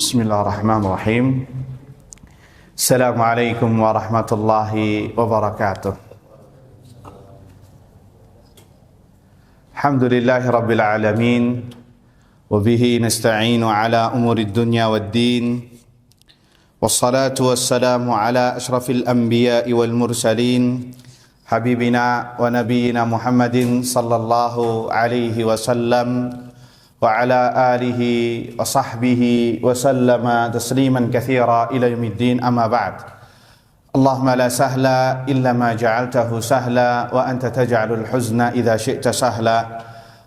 Bismillahirrahmanirrahim. Assalamualaikum warahmatullahi wabarakatuh. Alhamdulillahi rabbil alamin. Wabihi nasta'inu ala umuri dunya wad din. Wassalatu wassalamu ala ashrafil anbiya'i wal mursalin. Habibina wa nabiyina Muhammadin sallallahu alaihi wasallam. Wa ala alihi wa sahbihi wa sallama tasliman katsira ila yaumiddin, amma ba'd. Allahumma la sahla illa ma ja'altahu sahla wa anta taj'alul huzna idza syi'ta sahla.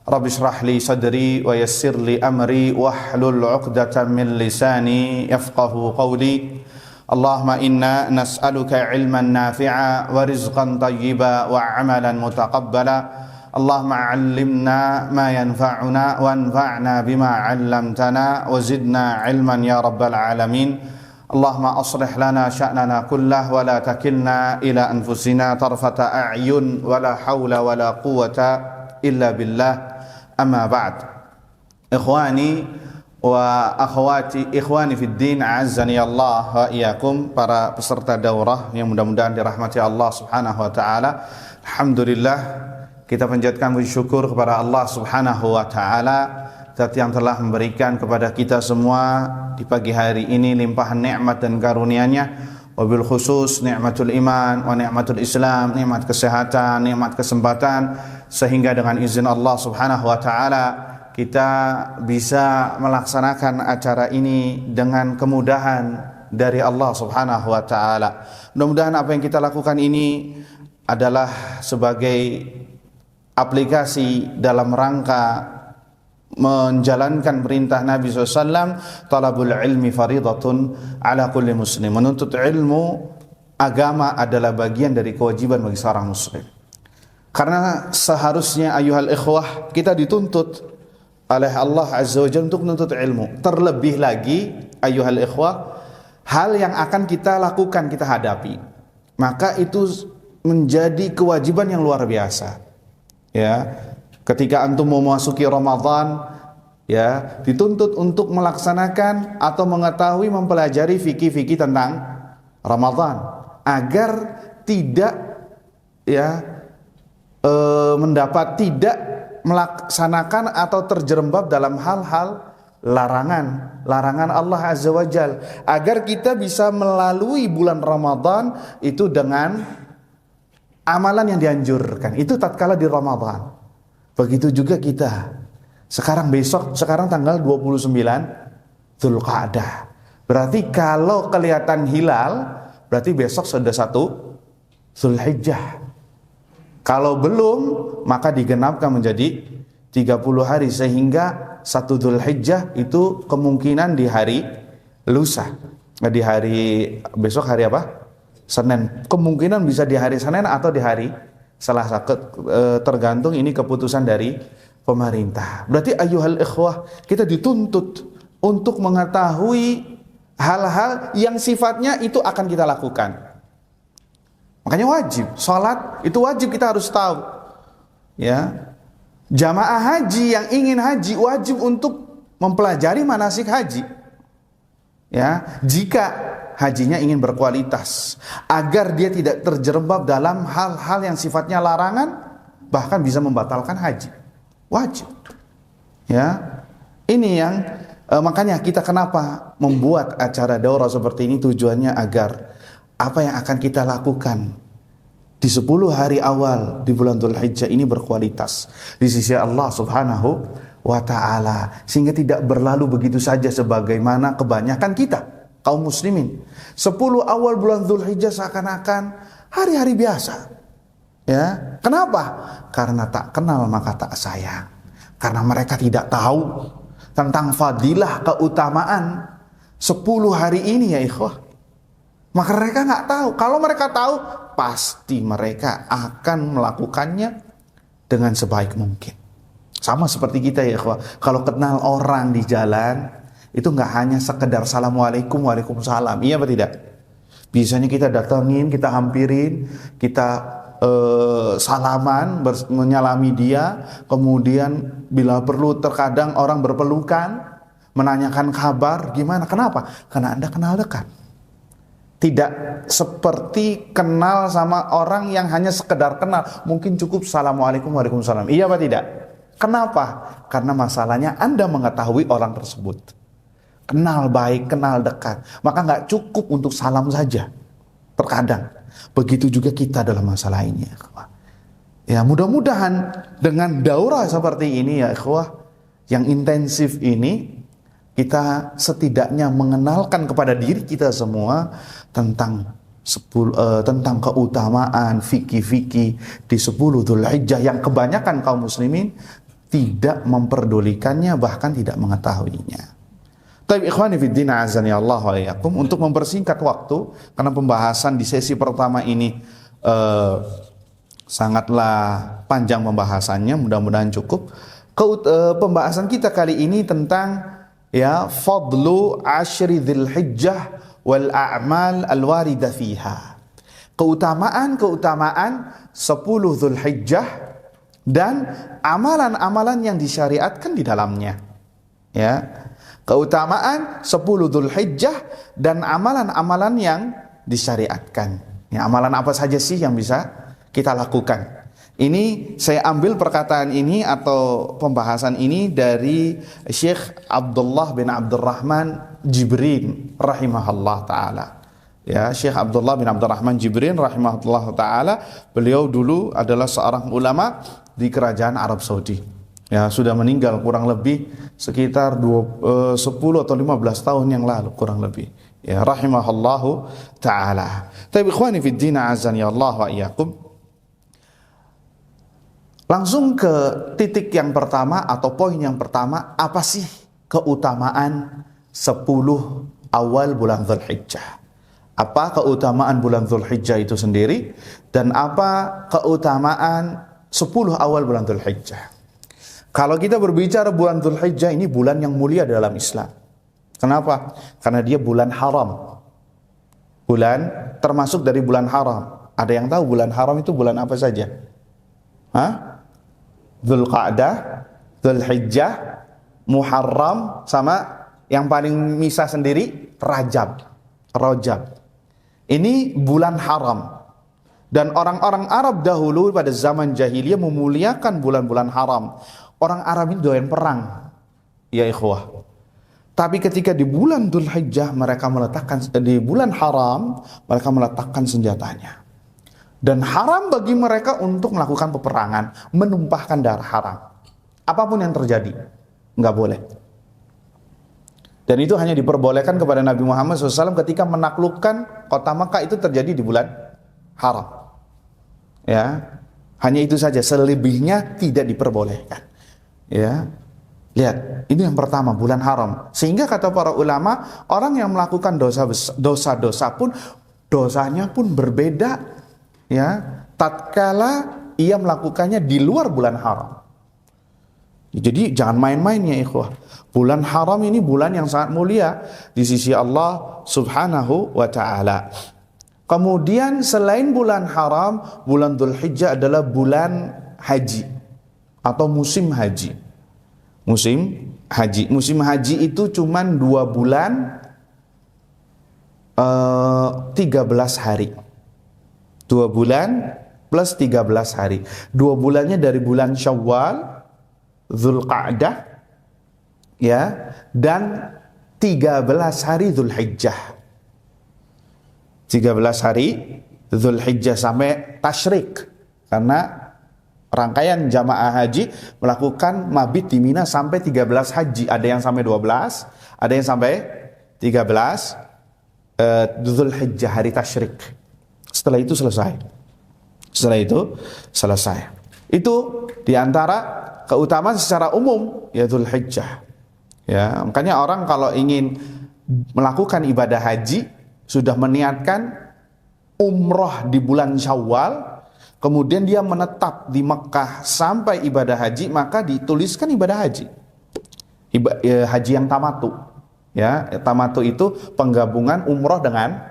Rabbi shrah li sadri wa yassir li amri wahlul 'uqdatam min lisani yafqahu qawli. Allahumma inna nas'aluka ilman nafi'a wa rizqan tayyiba wa 'amalan mutaqabbala. Allahumma 'allimna ma yanfa'una wanfa'na bima 'allamtana wa zidna 'ilman ya rabbal alamin. Allahumma aslih lana sya'nana kullah wa la takilna ila anfusina tarfata a'yun wa la hawla wa la quwwata illa billah, amma ba'd. Ikhwani wa akhwati, ikhwani fid din, a'azzani Allah wa iyyakum, para peserta daurah yang mudah-mudahan dirahmati Allah Subhanahu wa taala. Alhamdulillah, kita panjatkan puji syukur kepada Allah Subhanahu wa taala, zat yang telah memberikan kepada kita semua di pagi hari ini limpahan nikmat dan karunia-Nya, wabil khusus nikmatul iman wa nikmatul Islam, nikmat kesehatan, nikmat kesempatan, sehingga dengan izin Allah Subhanahu wa taala kita bisa melaksanakan acara ini dengan kemudahan dari Allah Subhanahu wa taala. Mudah-mudahan apa yang kita lakukan ini adalah sebagai aplikasi dalam rangka menjalankan perintah Nabi SAW, talabul ilmi faridatun ala kulli muslim. Menuntut ilmu agama adalah bagian dari kewajiban bagi seorang muslim. Karena seharusnya ayuhal ikhwah, kita dituntut oleh Allah Azza wa Jalla untuk menuntut ilmu. Terlebih lagi ayuhal ikhwah, hal yang akan kita lakukan, kita hadapi, maka itu menjadi kewajiban yang luar biasa. Ya, ketika antum mau memasuki Ramadan, ya, dituntut untuk melaksanakan atau mengetahui, mempelajari fikih-fikih tentang Ramadan agar tidak tidak melaksanakan atau terjerembab dalam hal-hal larangan Allah Azza wa Jalla, agar kita bisa melalui bulan Ramadan itu dengan amalan yang dianjurkan. Itu tatkala di Ramadan. Begitu juga kita. Sekarang tanggal 29 Dzulqa'dah. Berarti kalau kelihatan hilal, berarti besok sudah 1 Dzulhijjah. Kalau belum, maka digenapkan menjadi 30 hari, sehingga 1 Dzulhijjah itu kemungkinan di hari lusa. Di hari besok, hari apa? Senin. Kemungkinan bisa di hari Senin atau di hari Selasa, tergantung ini keputusan dari pemerintah. Berarti ayuhal ikhwah, kita dituntut untuk mengetahui hal-hal yang sifatnya itu akan kita lakukan. Makanya wajib, salat itu wajib, kita harus tahu. Ya. Jamaah haji yang ingin haji wajib untuk mempelajari manasik haji. Ya, jika hajinya ingin berkualitas, agar dia tidak terjerembab dalam hal-hal yang sifatnya larangan, bahkan bisa membatalkan haji. Wajib. Ya. Ini yang makanya kita kenapa membuat acara daurah seperti ini, tujuannya agar apa yang akan kita lakukan di 10 hari awal di bulan Dzulhijjah ini berkualitas di sisi Allah Subhanahu wa ta'ala, sehingga tidak berlalu begitu saja sebagaimana kebanyakan kita kaum muslimin. 10 awal bulan Dzulhijjah seakan-akan hari-hari biasa. Ya, kenapa? Karena tak kenal maka tak sayang. Karena mereka tidak tahu tentang fadilah, keutamaan 10 hari ini, ya ikhwah. Maka mereka nggak tahu. Kalau mereka tahu, pasti mereka akan melakukannya dengan sebaik mungkin. Sama seperti kita, ya ikhwah. Kalau kenal orang di jalan, itu nggak hanya sekedar assalamualaikum, waalaikumsalam, iya apa tidak? Biasanya kita datangin, kita hampirin, kita salaman, menyalami dia, kemudian bila perlu terkadang orang berpelukan, menanyakan kabar gimana. Kenapa? Karena Anda kenal dekat. Tidak seperti kenal sama orang yang hanya sekedar kenal. Mungkin cukup Assalamualaikum, Waalaikumsalam. Iya apa tidak? Kenapa? Karena masalahnya Anda mengetahui orang tersebut. Kenal baik, kenal dekat. Maka nggak cukup untuk salam saja. Terkadang. Begitu juga kita dalam masalah ini. Ya, mudah-mudahan dengan daurah seperti ini ya ikhwah, yang intensif ini, kita setidaknya mengenalkan kepada diri kita semua tentang keutamaan fikih-fikih di 10 Dzulhijjah yang kebanyakan kaum muslimin tidak memperdulikannya, bahkan tidak mengetahuinya. Tapi ikhwani fiddin azani Allah wa iyyakum, untuk mempersingkat waktu karena pembahasan di sesi pertama ini sangatlah panjang pembahasannya, mudah-mudahan cukup. Pembahasan kita kali ini tentang ya fadlu asyri Dzulhijjah wal a'mal al-warida fiha. Keutamaan 10 Dzulhijjah dan amalan-amalan yang disyariatkan di dalamnya. Ya. Keutamaan 10 Dzulhijjah dan amalan-amalan yang disyariatkan. Ya, amalan apa saja sih yang bisa kita lakukan? Ini saya ambil perkataan ini atau pembahasan ini dari Syekh Abdullah bin Abdurrahman Jibrin rahimahullah ta'ala. Ya, Syekh Abdullah bin Abdurrahman Jibrin rahimahullah ta'ala, beliau dulu adalah seorang ulama di kerajaan Arab Saudi. Ya, sudah meninggal kurang lebih sekitar 10 atau 15 tahun yang lalu kurang lebih. Ya, rahimahullahu ta'ala. Tapi ikhwani fid din azani Allah wa iyyakum. Langsung ke titik yang pertama atau poin yang pertama, apa sih keutamaan 10 awal bulan Dzulhijjah? Apa keutamaan bulan Dzulhijjah itu sendiri dan apa keutamaan 10 awal bulan Dzulhijjah? Kalau kita berbicara bulan Dzulhijjah, ini bulan yang mulia dalam Islam. Kenapa? Karena dia bulan haram. Bulan termasuk dari bulan haram. Ada yang tahu bulan haram itu bulan apa saja? Hah? Dzulqa'dah, Dzulhijjah, Muharram, sama yang paling misah sendiri Rajab. Ini bulan haram. Dan orang-orang Arab dahulu pada zaman jahiliyah memuliakan bulan-bulan haram. Orang Arab ini doyan perang, ya ikhwah. Tapi ketika di bulan Dzulhijjah mereka meletakkan, di bulan haram mereka meletakkan senjatanya. Dan haram bagi mereka untuk melakukan peperangan, menumpahkan darah haram. Apapun yang terjadi, nggak boleh. Dan itu hanya diperbolehkan kepada Nabi Muhammad SAW ketika menaklukkan kota Makkah, itu terjadi di bulan haram. Ya, hanya itu saja, selebihnya tidak diperbolehkan. Ya, lihat, ini yang pertama, bulan haram. Sehingga kata para ulama, orang yang melakukan dosa-dosa pun dosanya pun berbeda. Ya, tatkala ia melakukannya di luar bulan haram. Jadi jangan main-main ya ikhwah. Bulan haram ini bulan yang sangat mulia di sisi Allah Subhanahu wa ta'ala. Kemudian selain bulan haram, bulan Dzulhijjah adalah bulan haji atau musim haji. Musim haji itu cuman 2 bulan 13 hari. 2 bulan plus 13 hari. 2 bulannya dari bulan Syawal, Dzulqa'dah, ya, dan 13 hari Dzulhijjah. 13 hari Dzulhijjah sampai tasyrik. Karena rangkaian jamaah haji melakukan mabit di Mina sampai 13 haji. Ada yang sampai 12, ada yang sampai 13 Dzulhijjah, hari tasyrik. Setelah itu selesai. Itu diantara keutamaan secara umum ya Dzulhijjah. Ya, makanya orang kalau ingin melakukan ibadah haji sudah meniatkan umroh di bulan Syawal, kemudian dia menetap di Mekah sampai ibadah haji, maka dituliskan ibadah haji. Haji yang tamatu. Ya, tamatu itu penggabungan umroh dengan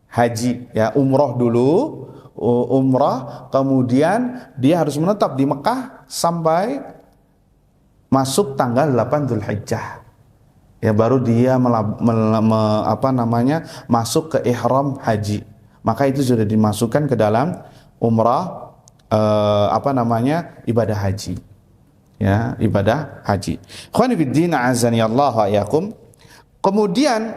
haji, ya, umroh dulu, kemudian dia harus menetap di Mekah sampai masuk tanggal 8 Dzulhijjah. Ya, baru dia masuk ke ihram haji. Maka itu sudah dimasukkan ke dalam umrah ibadah haji. Ya, ibadah haji. Ikhwani fiddin, azani Allah wa iyyakum. Kemudian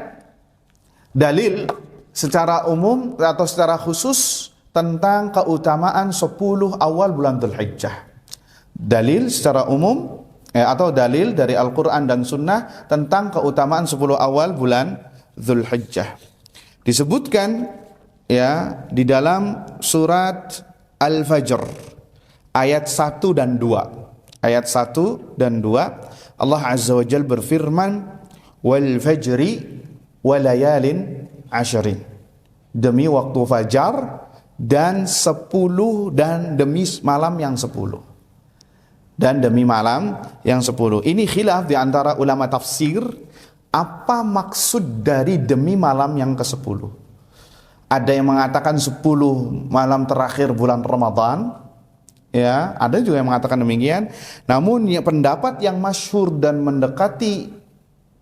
dalil secara umum atau secara khusus tentang keutamaan 10 awal bulan Dzulhijjah. Dalil secara umum atau dalil dari Al-Quran dan Sunnah tentang keutamaan 10 awal bulan Dzulhijjah. Disebutkan ya di dalam surat Al-Fajr ayat 1 dan 2. Ayat 1 dan 2 Allah Azza wa Jalla berfirman, wal fajri walayalin ashrin. Demi waktu fajar dan 10 dan demi malam yang 10. Dan demi malam yang 10. Ini khilaf di antara ulama tafsir, apa maksud dari demi malam yang ke-10. Ada yang mengatakan 10 malam terakhir bulan Ramadan, ya, ada juga yang mengatakan demikian. Namun pendapat yang masyhur dan mendekati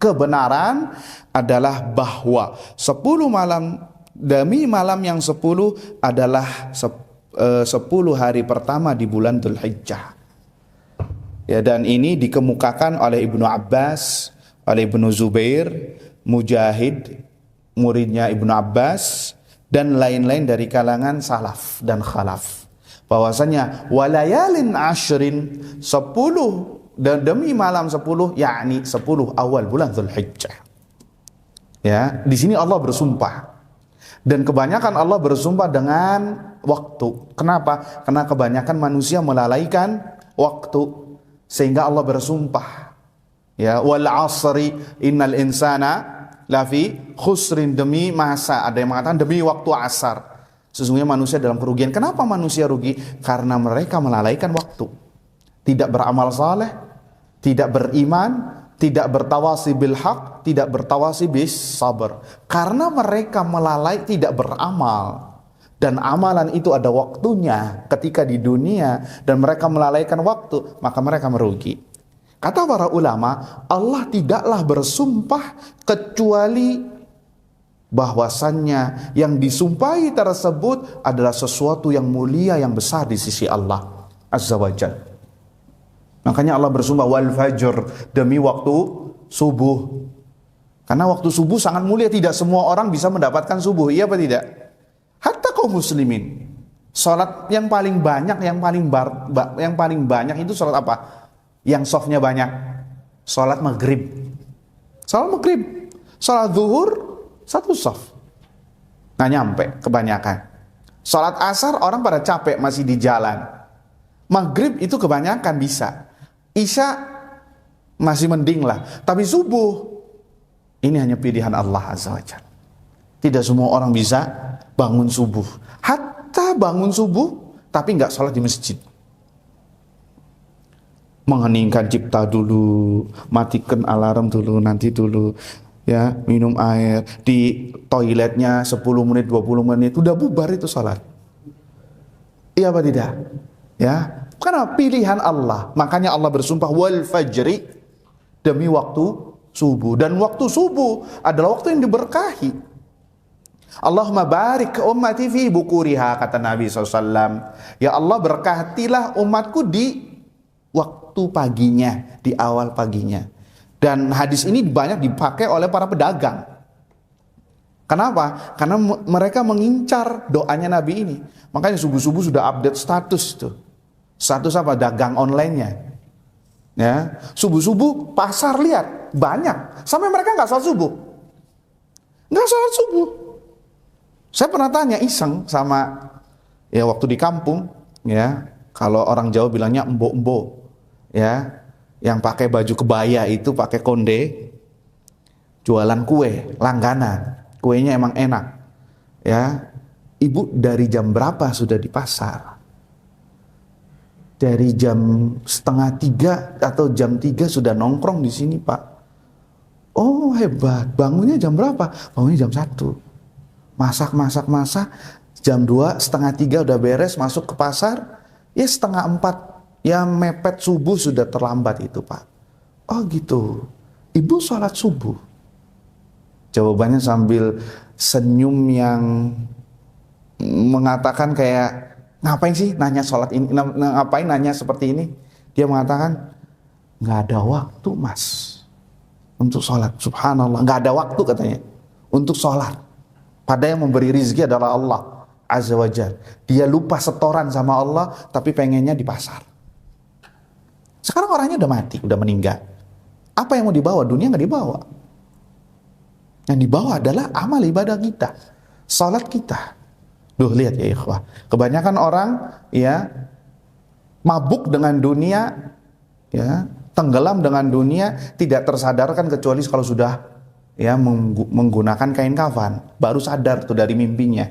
kebenaran adalah bahwa 10 malam demi malam yang 10 adalah 10 hari pertama di bulan Dzulhijjah. Ya, dan ini dikemukakan oleh Ibnu Abbas, oleh Ibnu Zubair, Mujahid, muridnya Ibnu Abbas, dan lain-lain dari kalangan salaf dan khalaf. Bahwasanya walayalin ashrin, 10 dan demi malam 10, yakni 10 awal bulan Dzulhijjah. Ya, di sini Allah bersumpah. Dan kebanyakan Allah bersumpah dengan waktu. Kenapa? Karena kebanyakan manusia melalaikan waktu. Sehingga Allah bersumpah, ya, wal asri innal insana lafi khusrin, demi masa. Ada yang mengatakan demi waktu asar, sesungguhnya manusia dalam kerugian. Kenapa manusia rugi? Karena mereka melalaikan waktu, tidak beramal saleh, tidak beriman, tidak bertawasi bil haq, tidak bertawasi bis sabar. Karena mereka tidak beramal. Dan amalan itu ada waktunya ketika di dunia, dan mereka melalaikan waktu, maka mereka merugi. Kata para ulama, Allah tidaklah bersumpah kecuali bahwasannya yang disumpahi tersebut adalah sesuatu yang mulia, yang besar di sisi Allah Azza wa Jalla. Makanya Allah bersumpah wal fajr, demi waktu subuh. Karena waktu subuh sangat mulia, tidak semua orang bisa mendapatkan subuh, iya apa tidak? Hatta kaum muslimin, salat yang paling banyak, yang paling banyak itu salat apa? Yang softnya banyak, salat maghrib. Salat maghrib, salat zuhur satu soft, nggak nyampe kebanyakan. Salat asar orang pada capek masih di jalan. Maghrib itu kebanyakan bisa. Isya masih mending lah. Tapi subuh ini hanya pilihan Allah Azza wa Jalla. Tidak semua orang bisa bangun subuh. Hatta bangun subuh tapi nggak sholat di masjid. Mengheningkan cipta dulu, matikan alarm dulu, nanti dulu, ya, minum air di toiletnya 10 menit 20 menit udah bubar itu sholat. Iya apa tidak? Ya, karena pilihan Allah. Makanya Allah bersumpah wal fajri, demi waktu subuh. Dan waktu subuh adalah waktu yang diberkahi. Allahumma barik ummati fi bukuriha, kata Nabi SAW. Ya Allah, berkatilah umatku di waktu paginya, di awal paginya. Dan hadis ini banyak dipakai oleh para pedagang. Kenapa? Karena mereka mengincar doanya Nabi ini. Makanya subuh-subuh sudah update status tuh. Status apa? Dagang online-nya. Ya, subuh-subuh pasar lihat banyak. Sampai mereka nggak sholat subuh. Nggak sholat subuh. Saya pernah tanya iseng sama, ya, waktu di kampung, ya, kalau orang Jawa bilangnya embo-embo, ya, yang pakai baju kebaya itu, pakai konde, jualan kue langganan, kuenya emang enak, ya. Ibu dari jam berapa sudah di pasar? Dari jam 2:30 atau jam 3 sudah nongkrong di sini, Pak. Oh, hebat. Bangunnya jam berapa? Bangunnya jam 1. Masak, jam 2, 2:30 udah beres, masuk ke pasar, ya 3:30, ya mepet subuh sudah terlambat itu, Pak. Oh gitu. Ibu sholat subuh. Jawabannya sambil senyum yang mengatakan kayak, ngapain sih nanya sholat ini, ngapain nanya seperti ini? Dia mengatakan, nggak ada waktu mas untuk sholat. Subhanallah, nggak ada waktu katanya untuk sholat. Padahal yang memberi rizki adalah Allah Azza wa Jalla. Dia lupa setoran sama Allah, tapi pengennya di pasar. Sekarang orangnya udah mati, udah meninggal. Apa yang mau dibawa? Dunia nggak dibawa. Yang dibawa adalah amal ibadah kita, salat kita. Duh, lihat ya ikhwah, kebanyakan orang ya mabuk dengan dunia, ya tenggelam dengan dunia, tidak tersadarkan kecuali kalau sudah ya menggunakan kain kafan, baru sadar tuh dari mimpinya.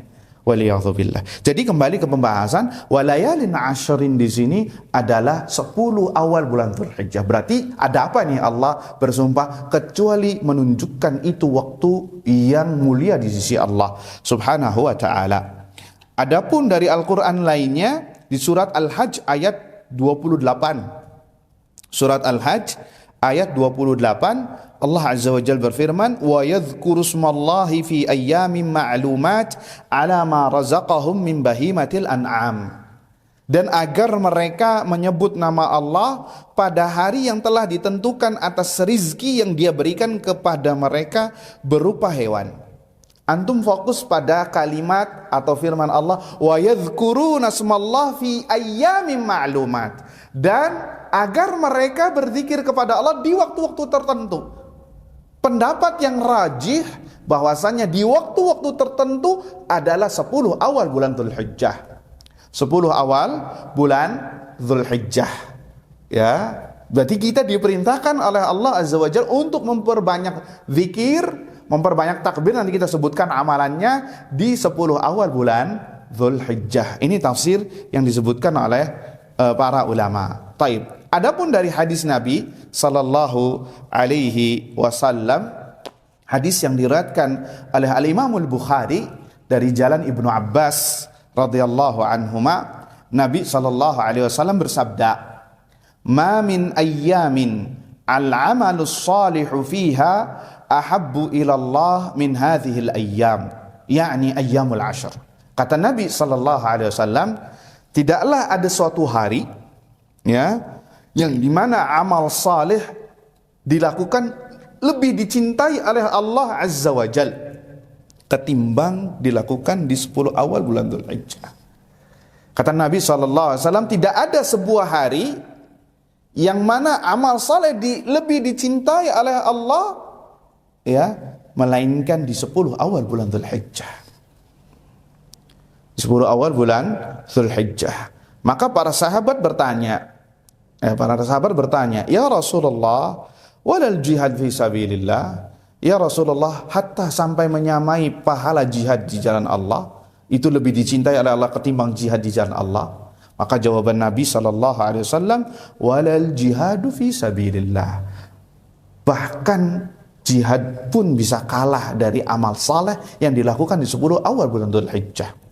Waliyadzubillah. Jadi kembali ke pembahasan, walayalin ashrin di sini adalah 10 awal bulan Dzulhijjah. Berarti ada apa nih Allah bersumpah kecuali menunjukkan itu waktu yang mulia di sisi Allah Subhanahu wa taala. Adapun dari Al-Qur'an lainnya di surat Al-Hajj ayat 28. Surat Al-Hajj ayat 28 Allah Azza wa Jalla berfirman, wa yadhkuru smallahi fi ayyamin ma'lumat ala ma razaqahum min bahimatil an'am. Dan agar mereka menyebut nama Allah pada hari yang telah ditentukan atas rizki yang Dia berikan kepada mereka berupa hewan. Antum fokus pada kalimat atau firman Allah, wa yadhkuruna smallahi fi ayyamin ma'lumat. Dan agar mereka berzikir kepada Allah di waktu-waktu tertentu. Pendapat yang rajih bahwasanya di waktu-waktu tertentu adalah 10 awal bulan Dzulhijjah. 10 awal bulan Dzulhijjah. Ya, berarti kita diperintahkan oleh Allah Azza wa Jalla untuk memperbanyak zikir, memperbanyak takbir, nanti kita sebutkan amalannya di 10 awal bulan Dzulhijjah. Ini tafsir yang disebutkan oleh para ulama. Taib. Adapun dari hadis Nabi sallallahu alaihi wasallam, hadis yang diriwayatkan oleh Al-Imam Al-Bukhari dari jalan Ibnu Abbas radhiyallahu anhuma, Nabi sallallahu alaihi wasallam bersabda, "Ma min ayyamin al-amalus salihu fiha ahabbu ila Allah min hadhil ayyam", yakni ayyamul ashr. Kata Nabi sallallahu alaihi wasallam, tidaklah ada suatu hari ya yang dimana amal saleh dilakukan lebih dicintai oleh Allah Azza wa Jal ketimbang dilakukan di 10 awal bulan Dzulhijjah. Kata Nabi SAW, tidak ada sebuah hari yang mana amal saleh lebih dicintai oleh Allah ya, melainkan di 10 awal bulan Dzulhijjah. 10 awal bulan Dzulhijjah. Maka para sahabat bertanya, ya Rasulullah, walal jihad fi sabilillah, ya Rasulullah, hatta sampai menyamai pahala jihad di jalan Allah itu lebih dicintai oleh Allah ketimbang jihad di jalan Allah. Maka jawaban Nabi sallallahu alaihi wasallam, walal jihadu fi sabilillah, bahkan jihad pun bisa kalah dari amal saleh yang dilakukan di 10 awal bulan Dzulhijjah.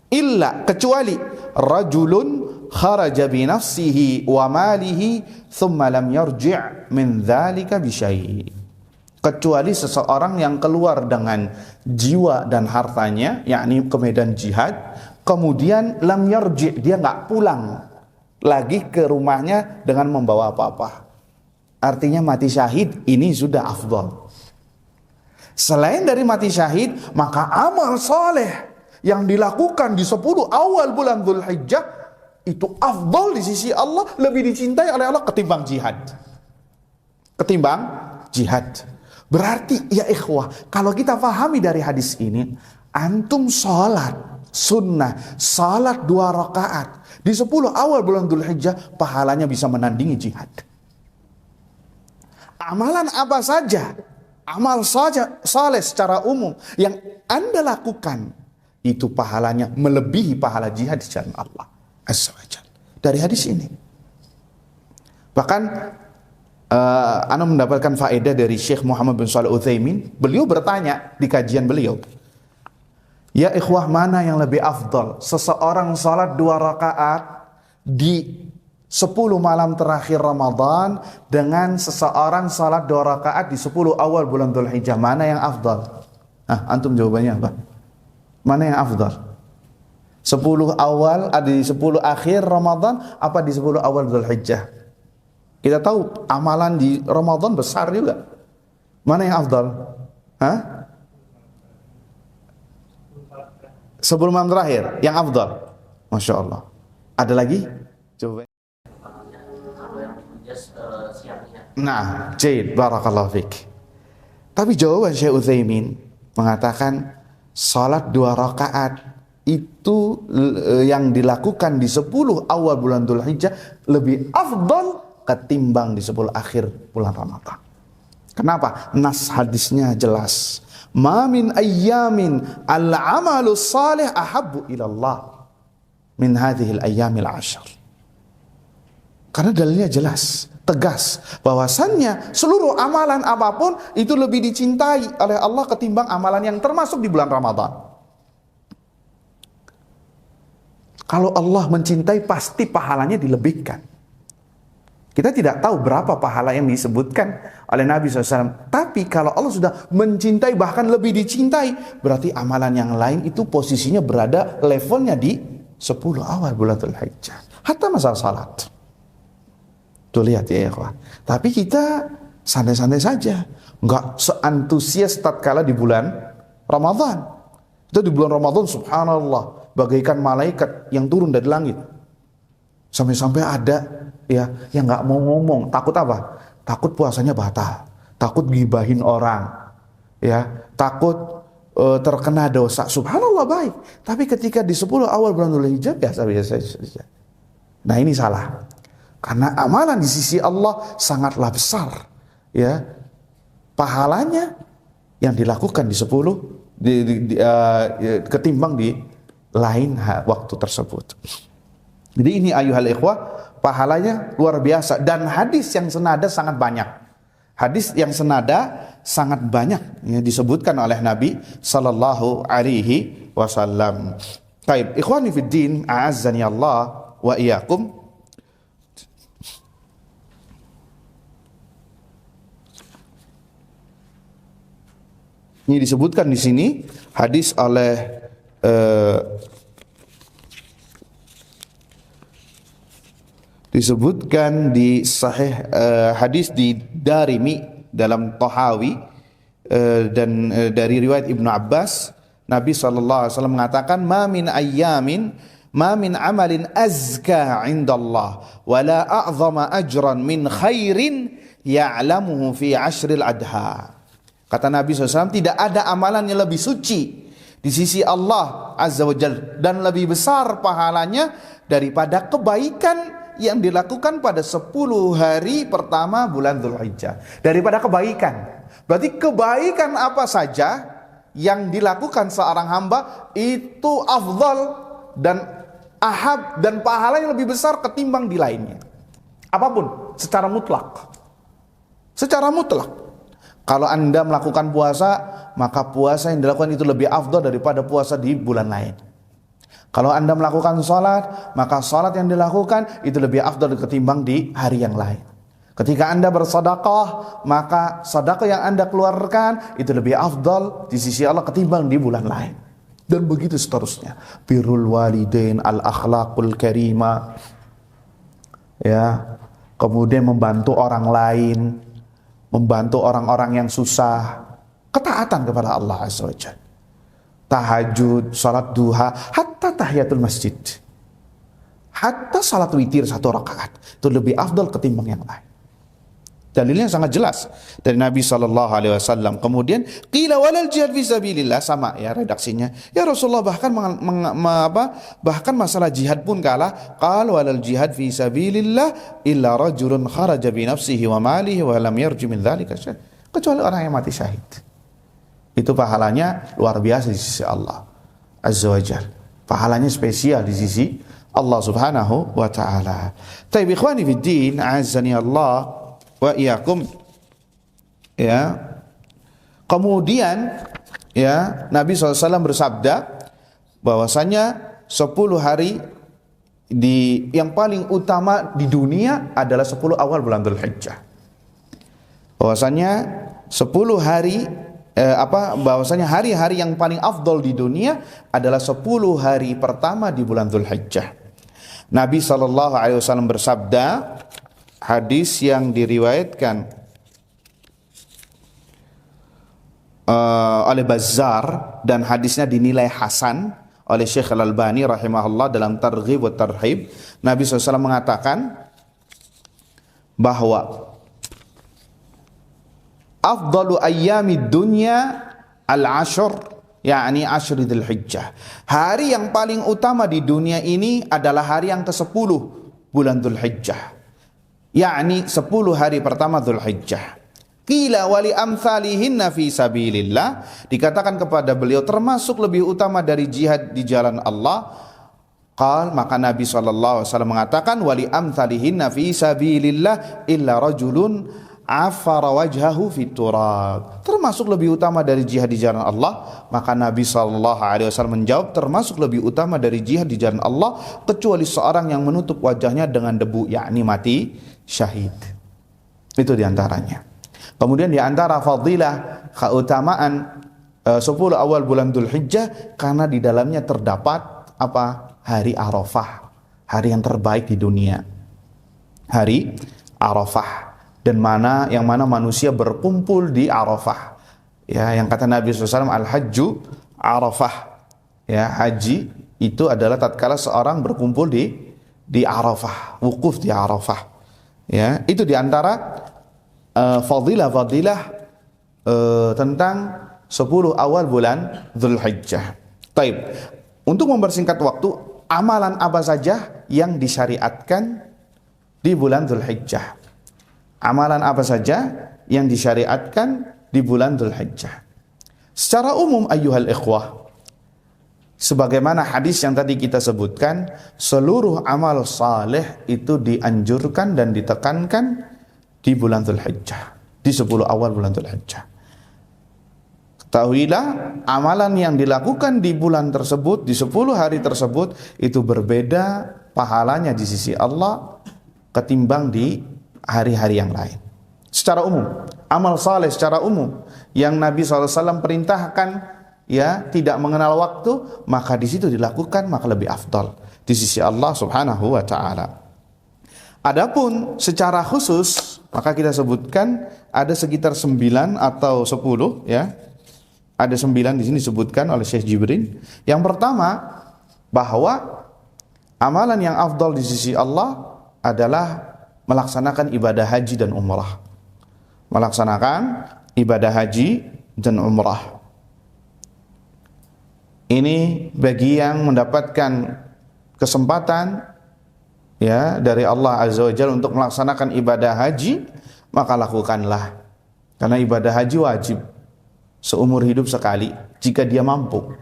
Illa, kecuali rajulun kharaja bi nafsihi wa malihi thumma lam yarji' min dzalika bi syai'. Kecuali seseorang yang keluar dengan jiwa dan hartanya, yakni ke medan jihad, kemudian lam yarji', dia enggak pulang lagi ke rumahnya dengan membawa apa-apa. Artinya mati syahid ini sudah afdal. Selain dari mati syahid, maka amal saleh yang dilakukan di 10 awal bulan Dzulhijjah itu afdal di sisi Allah, lebih dicintai oleh Allah ketimbang jihad. Ketimbang jihad. Berarti ya ikhwah, kalau kita pahami dari hadis ini, antum salat sunnah, salat 2 rakaat di 10 awal bulan Dzulhijjah, pahalanya bisa menandingi jihad. Amalan apa saja, amal saja saleh secara umum yang Anda lakukan, itu pahalanya melebihi pahala jihad di jalan Allah Azza wa Jalla. Dari hadis ini. Bahkan Anda mendapatkan faedah dari Syekh Muhammad bin Shalih Utsaimin. Beliau bertanya di kajian beliau, ya ikhwah, mana yang lebih afdal? Seseorang salat 2 rakaat di 10 malam terakhir Ramadan dengan seseorang salat 2 rakaat di 10 awal bulan Dzulhijjah, mana yang afdal? Antum jawabannya apa? Mana yang afdal? 10 awal ada di 10 akhir Ramadan apa di 10 awal Dzulhijjah? Kita tahu amalan di Ramadan besar juga. Mana yang afdal? 10 malam terakhir yang afdal. Masya Allah. Ada lagi? Coba. Nah, Jaid, barakallahu fik. Tapi jawaban Syekh Utsaimin mengatakan salat 2 rakaat itu yang dilakukan di 10 awal bulan Dzulhijjah lebih afdal ketimbang di 10 akhir bulan Ramadan. Kenapa? Nas hadisnya jelas. Ma min ayyamin al-amalu salih ahabbu ilallah min hadhil ayyamil 'ashr. Karena dalilnya jelas, tegas bahwasannya seluruh amalan apapun itu lebih dicintai oleh Allah ketimbang amalan yang termasuk di bulan Ramadan. Kalau Allah mencintai pasti pahalanya dilebihkan. Kita tidak tahu berapa pahala yang disebutkan oleh Nabi SAW. Tapi kalau Allah sudah mencintai, bahkan lebih dicintai, berarti amalan yang lain itu posisinya berada levelnya di 10 awal bulan Dzulhijjah. Hatta masalah salat. Tuh lihat ya ikhwah. Tapi kita santai-santai saja. Enggak seantusias tatkala di bulan Ramadan. Itu di bulan Ramadan subhanallah, bagaikan malaikat yang turun dari langit. Sampai-sampai ada ya yang nggak mau ngomong, takut apa? Takut puasanya batal, takut gibahin orang, ya, takut terkena dosa. Subhanallah baik. Tapi ketika di 10 awal bulan Dzulhijjah biasa-biasa saja. Nah ini salah. Karena amalan di sisi Allah sangatlah besar, ya. Pahalanya yang dilakukan di 10 ketimbang di lain waktu tersebut. Jadi ini ayuhal ikhwah, pahalanya luar biasa dan hadis yang senada sangat banyak. Hadis yang senada sangat banyak ya, disebutkan oleh Nabi sallallahu alaihi wasallam. Baik, ikhwani fid din, a'azzani Allah wa iyyakum. Ini disebutkan di sini hadis oleh disebutkan di sahih hadis di Darimi dalam Tahawi dan dari riwayat Ibnu Abbas, Nabi SAW mengatakan ma min ayyamin ma min amalin azka indallah wala a'zama ajran min khairin ya'lamuhu fi ashril adha. Kata Nabi SAW, tidak ada amalan yang lebih suci di sisi Allah Azza wa Jalla dan lebih besar pahalanya daripada kebaikan yang dilakukan pada 10 hari pertama bulan Dzulhijjah. Daripada kebaikan. Berarti kebaikan apa saja yang dilakukan seorang hamba itu afdal dan ahab dan pahala yang lebih besar ketimbang di lainnya. Apapun secara mutlak. Secara mutlak. Kalau Anda melakukan puasa, maka puasa yang dilakukan itu lebih afdal daripada puasa di bulan lain. Kalau Anda melakukan sholat, maka sholat yang dilakukan itu lebih afdal ketimbang di hari yang lain. Ketika Anda bersedekah, maka sedekah yang Anda keluarkan itu lebih afdal di sisi Allah ketimbang di bulan lain. Dan begitu seterusnya. Birrul walidain, al-akhlaqul karimah. Ya. Kemudian membantu orang lain, membantu orang-orang yang susah, ketaatan kepada Allah Azza wa Jalla. Tahajud, salat duha, hatta tahiyatul masjid, hatta salat witir 1 rakaat itu lebih afdal ketimbang yang lain. Dalilnya sangat jelas dari Nabi SAW. Kemudian qila walal jihad fi sabilillah, sama ya redaksinya. Ya Rasulullah, bahkan masalah jihad pun kalah. Qal walal jihad fi sabilillah illa rajulun kharaja bi nafsihi wa malihi wa lam yarju min dzalika syai'. Kecuali orang yang mati syahid. Itu pahalanya luar biasa di sisi Allah Azza wa Jalla. Pahalanya spesial di sisi Allah Subhanahu wa taala. Taib ikhwani fid din, a'azzani Allah wa iyyakum. Ya. Kemudian ya Nabi SAW bersabda bahwasanya 10 hari yang paling utama di dunia adalah 10 awal bulan Dzulhijjah. Bahwasanya 10 hari bahwasanya hari-hari yang paling afdol di dunia adalah 10 hari pertama di bulan Dzulhijjah. Nabi SAW bersabda, hadis yang diriwayatkan oleh Bazzar dan hadisnya dinilai hasan oleh Syekh Al-Albani rahimahullah dalam Targhib wa Tarhib. Nabi SAW mengatakan bahwa afdalu ayyamid dunya al-ashr, yakni ashri Dzulhijjah. Hari yang paling utama di dunia ini adalah hari yang ke-10 bulan Dzulhijjah, yakni 10 hari pertama Dzulhijjah. Qila wali amsalihinna fi sabilillah, dikatakan kepada beliau termasuk lebih utama dari jihad di jalan Allah. Maka Nabi SAW mengatakan wali amsalihinna fi sabilillah illa rajulun afara wajhahu fit turab, termasuk lebih utama dari jihad di jalan Allah. Maka Nabi SAW menjawab termasuk lebih utama dari jihad di jalan Allah kecuali seorang yang menutup wajahnya dengan debu, yakni mati syahid. Itu diantaranya. Kemudian diantara fadilah keutamaan 10 awal bulan Dzulhijjah, karena di dalamnya terdapat hari Arafah, hari yang terbaik di dunia, hari Arafah. Dan yang mana manusia berkumpul di Arafah. Ya, yang kata Nabi SAW, al-hajju Arafah. Ya, haji itu adalah tatkala seorang berkumpul di Arafah, wukuf di Arafah. Ya, itu diantara fadilah-fadilah tentang 10 awal bulan Dzulhijjah. Taib. Untuk mempersingkat waktu, amalan apa saja yang disyariatkan di bulan Dzulhijjah? Amalan apa saja yang disyariatkan di bulan Dzulhijjah? Secara umum ayyuhal ikhwah, sebagaimana hadis yang tadi kita sebutkan, seluruh amal saleh itu dianjurkan dan ditekankan di bulan Dzulhijjah, di 10 awal bulan Dzulhijjah. Ketahuilah, amalan yang dilakukan di bulan tersebut, di 10 hari tersebut, itu berbeda pahalanya di sisi Allah ketimbang di hari-hari yang lain. Secara umum, amal saleh secara umum yang Nabi SAW perintahkan, ya, tidak mengenal waktu, maka di situ dilakukan, maka lebih afdal di sisi Allah Subhanahu wa taala. Adapun secara khusus, maka kita sebutkan ada sekitar 9 atau 10, ya. Ada 9 di sini disebutkan oleh Syekh Jibrin. Yang pertama, bahwa amalan yang afdal di sisi Allah adalah melaksanakan ibadah haji dan umrah. Melaksanakan ibadah haji dan umrah. Ini bagi yang mendapatkan kesempatan, ya, dari Allah Azza wa Jalla untuk melaksanakan ibadah haji, maka lakukanlah. Karena ibadah haji wajib seumur hidup sekali jika dia mampu.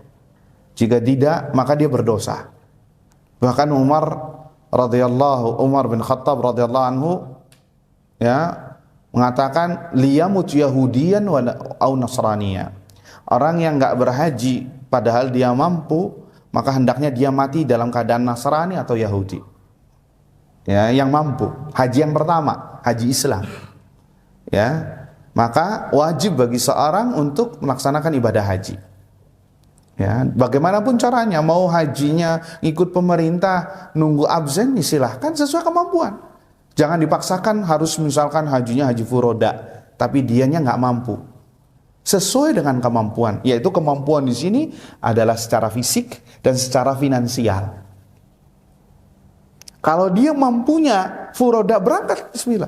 Jika tidak, maka dia berdosa. Bahkan Umar bin Khattab radhiyallahu anhu, ya, mengatakan liyamut yahudiyan au nasraniya. Orang yang enggak berhaji padahal dia mampu, maka hendaknya dia mati dalam keadaan Nasrani atau Yahudi. Ya, yang mampu, haji yang pertama, haji Islam. Ya, maka wajib bagi seorang untuk melaksanakan ibadah haji. Ya, bagaimanapun caranya, mau hajinya ikut pemerintah, nunggu absen, silahkan sesuai kemampuan. Jangan dipaksakan harus misalkan hajinya haji furoda, tapi dianya nggak mampu. Sesuai dengan kemampuan, yaitu kemampuan di sini adalah secara fisik dan secara finansial. Kalau dia mampunya furoda, berangkat, bismillah.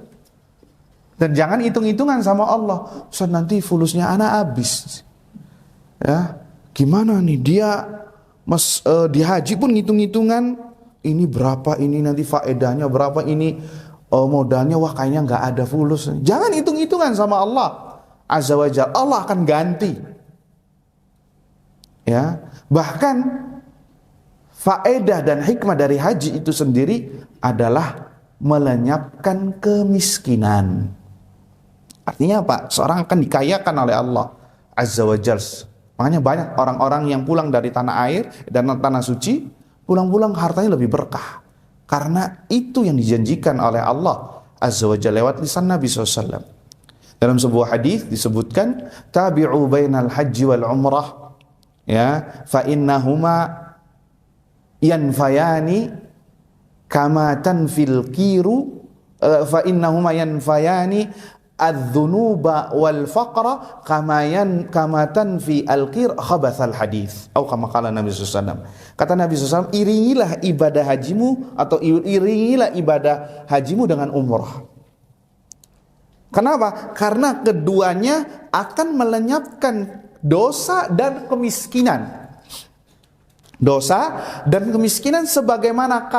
Dan jangan hitung-hitungan sama Allah, Ustaz nanti fulusnya anak habis. Ya, gimana nih dia di haji pun ngitung-hitungan, ini berapa, ini nanti faedahnya berapa, ini modalnya, wah kayaknya nggak ada fulus. Jangan hitung-hitungan sama Allah Azza wa Jalla, Allah akan ganti. Ya, bahkan faedah dan hikmah dari haji itu sendiri adalah melenyapkan kemiskinan. Artinya apa? Seorang akan dikayakan oleh Allah Azza wa Jalla. Makanya banyak orang-orang yang pulang dari tanah air dan tanah suci, pulang-pulang hartanya lebih berkah. Karena itu yang dijanjikan oleh Allah Azza wa Jalla lewat lisan Nabi SAW. Dalam sebuah hadis disebutkan, tabi'u bainal haji wal umrah, ya, fa innahuma yanfayani kama tanfil kiru, fa innahuma yanfayani adz-dzunuba wal faqra kama tanfi al-qir khabathal hadis, atau kama qala Nabi SAW. Kata Nabi SAW, iringilah ibadah hajimu atau iringilah ibadah hajimu dengan umrah. Kenapa? Karena keduanya akan melenyapkan dosa dan kemiskinan. Dosa dan kemiskinan sebagaimana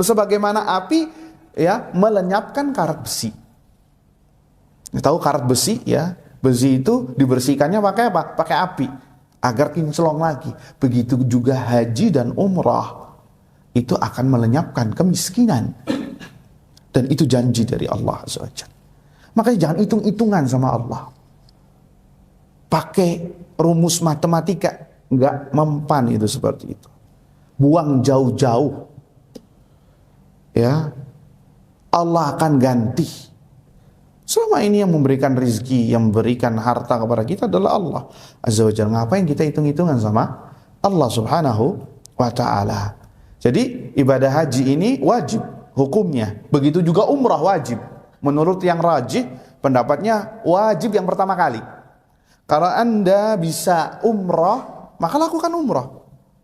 sebagaimana api, ya, melenyapkan karat besi. Tahu karat besi, ya? Besi itu dibersihkannya pakai apa? Pakai api agar kinclong lagi. Begitu juga haji dan umrah itu akan melenyapkan kemiskinan. Dan itu janji dari Allah Azza wa Jalla. Makanya jangan hitung-hitungan sama Allah. Pakai rumus matematika nggak mempan itu seperti itu. Buang jauh-jauh. Ya. Allah akan ganti. Selama ini yang memberikan rezeki, yang memberikan harta kepada kita adalah Allah Azza wa Jalla. Ngapain kita hitung-hitungan sama Allah Subhanahu wa ta'ala. Jadi ibadah haji ini wajib hukumnya. Begitu juga umrah wajib. Menurut yang rajih, pendapatnya wajib yang pertama kali. Kalau Anda bisa umrah, maka lakukan umrah.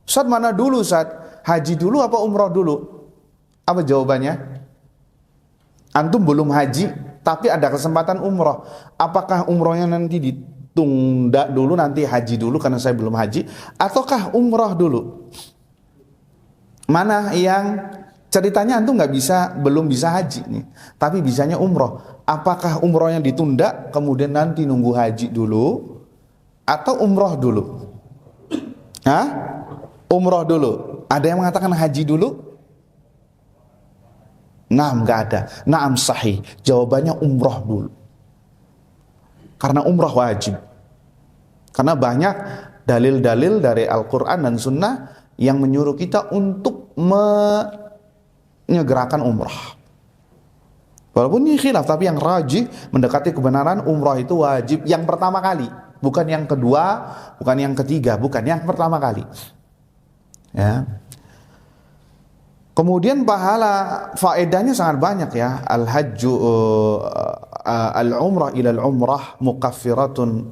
Ustaz, mana dulu Ustaz? Haji dulu apa umrah dulu? Apa jawabannya? Antum belum haji, tapi ada kesempatan umrah. Apakah umrahnya nanti ditunda dulu, nanti haji dulu karena saya belum haji? Ataukah umrah dulu? Mana yang ceritanya antum belum bisa haji nih, tapi bisanya umrah. Apakah umrahnya ditunda, kemudian nanti nunggu haji dulu, atau umrah dulu? Hah? Umrah dulu. Ada yang mengatakan haji dulu? Naam, nggak ada. Naam, sahih. Jawabannya umrah dulu. Karena umrah wajib. Karena banyak dalil-dalil dari Al-Quran dan Sunnah yang menyuruh kita untuk menyegerakan umrah. Walaupun ini khilaf, tapi yang rajih mendekati kebenaran, umrah itu wajib yang pertama kali. Bukan yang kedua, bukan yang ketiga, bukan yang pertama kali. Ya. Kemudian pahala faedahnya sangat banyak, ya. Al-hajju al-umrah ila al-umrah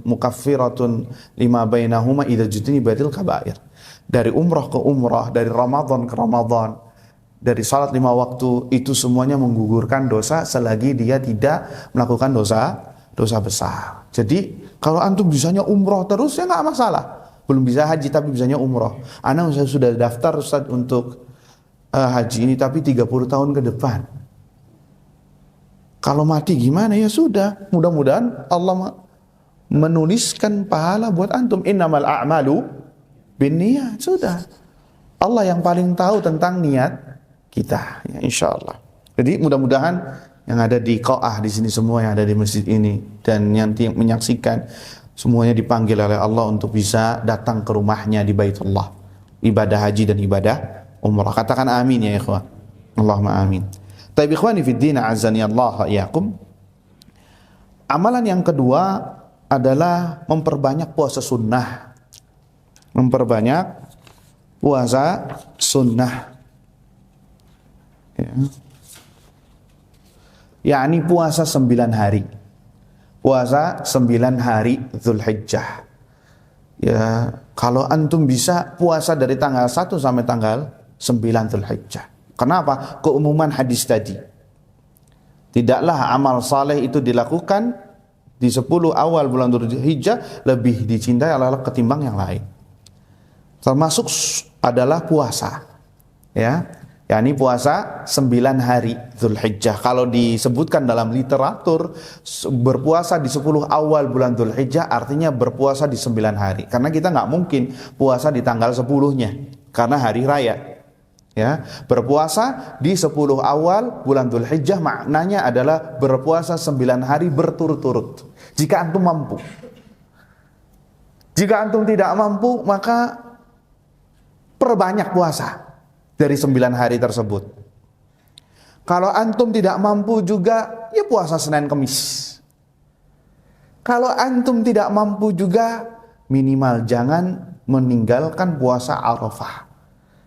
mukaffiratun lima bainahuma idza jutnibatil kabair. Dari umrah ke umrah, dari Ramadan ke Ramadan, dari salat 5 waktu, itu semuanya menggugurkan dosa selagi dia tidak melakukan dosa besar. Jadi kalau antum bisanya umrah terus, ya nggak masalah. Belum bisa haji tapi bisanya umrah. Ana sudah daftar Ustaz untuk haji ini, tapi 30 tahun ke depan. Kalau mati gimana? Ya sudah, mudah-mudahan Allah menuliskan pahala buat antum. Innamal a'malu binniyat. Sudah, Allah yang paling tahu tentang niat kita, ya, insyaallah. Jadi mudah-mudahan yang ada di Qa'ah di sini semua, yang ada di masjid ini dan yang menyaksikan semuanya dipanggil oleh Allah untuk bisa datang ke rumahnya di Baitullah, ibadah haji dan ibadah umrah. Katakan amin ya ikhwan. Allahumma amin. Taib ikhwani fid din, azani Allah iyakum. Amalan yang kedua adalah memperbanyak puasa sunnah. Memperbanyak puasa sunnah. Ya. Yakni puasa 9 hari. Puasa 9 hari Dzulhijjah. Ya, kalau antum bisa puasa dari tanggal 1 sampai tanggal 9 Dzulhijjah. Kenapa? Keumuman hadis tadi. Tidaklah amal saleh itu dilakukan di 10 awal bulan Dzulhijjah lebih dicintai oleh Allah ketimbang yang lain. Termasuk adalah puasa. Ya, yakni puasa 9 hari Dzulhijjah. Kalau disebutkan dalam literatur, berpuasa di 10 awal bulan Dzulhijjah artinya berpuasa di 9 hari. Karena kita nggak mungkin puasa di tanggal 10-nya karena hari raya. Ya, berpuasa di 10 awal bulan Dzulhijjah maknanya adalah berpuasa 9 hari berturut-turut. Jika antum mampu. Jika antum tidak mampu, maka perbanyak puasa dari 9 hari tersebut. Kalau antum tidak mampu juga, ya puasa Senin Kemis. Kalau antum tidak mampu juga, minimal jangan meninggalkan puasa Arafah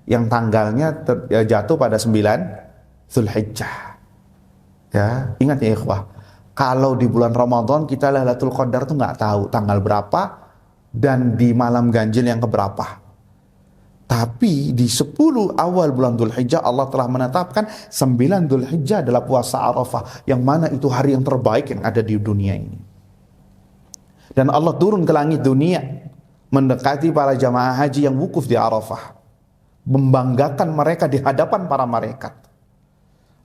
yang tanggalnya jatuh pada 9 Zulhijjah. Ya, ingat ya ikhwah. Kalau di bulan Ramadan kita Lailatul Qadar tuh nggak tahu tanggal berapa dan di malam ganjil yang keberapa. Tapi di 10 awal bulan Dzulhijjah Allah telah menetapkan 9 Dzulhijjah adalah puasa Arafah, yang mana itu hari yang terbaik yang ada di dunia ini. Dan Allah turun ke langit dunia mendekati para jamaah haji yang wukuf di Arafah, membanggakan mereka di hadapan para malaikat.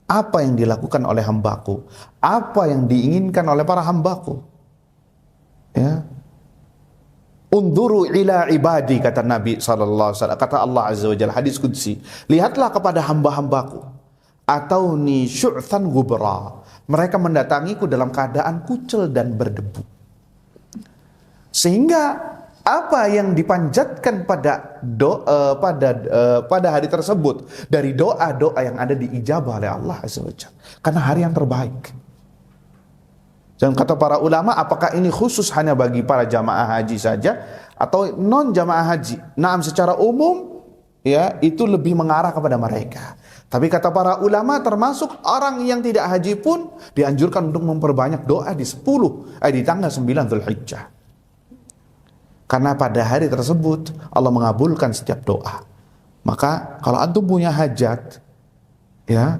Apa yang dilakukan oleh hambaku? Apa yang diinginkan oleh para hambaku? Ya. Unduru ila ibadi, kata Nabi SAW, kata Allah Azza wa Jalla, hadis qudsi, lihatlah kepada hamba-hambaku, atauni syu'than gubra, mereka mendatangiku dalam keadaan kucel dan berdebu. Sehingga apa yang dipanjatkan pada pada hari tersebut dari doa-doa yang ada diijabah oleh Allah Azza wa Jalla, karena hari yang terbaik. Dan kata para ulama, apakah ini khusus hanya bagi para jamaah haji saja atau non jamaah haji? Naam, secara umum ya itu lebih mengarah kepada mereka. Tapi kata para ulama, termasuk orang yang tidak haji pun dianjurkan untuk memperbanyak doa di di tanggal 9 Dzulhijjah. Karena pada hari tersebut Allah mengabulkan setiap doa. Maka kalau antum punya hajat, ya,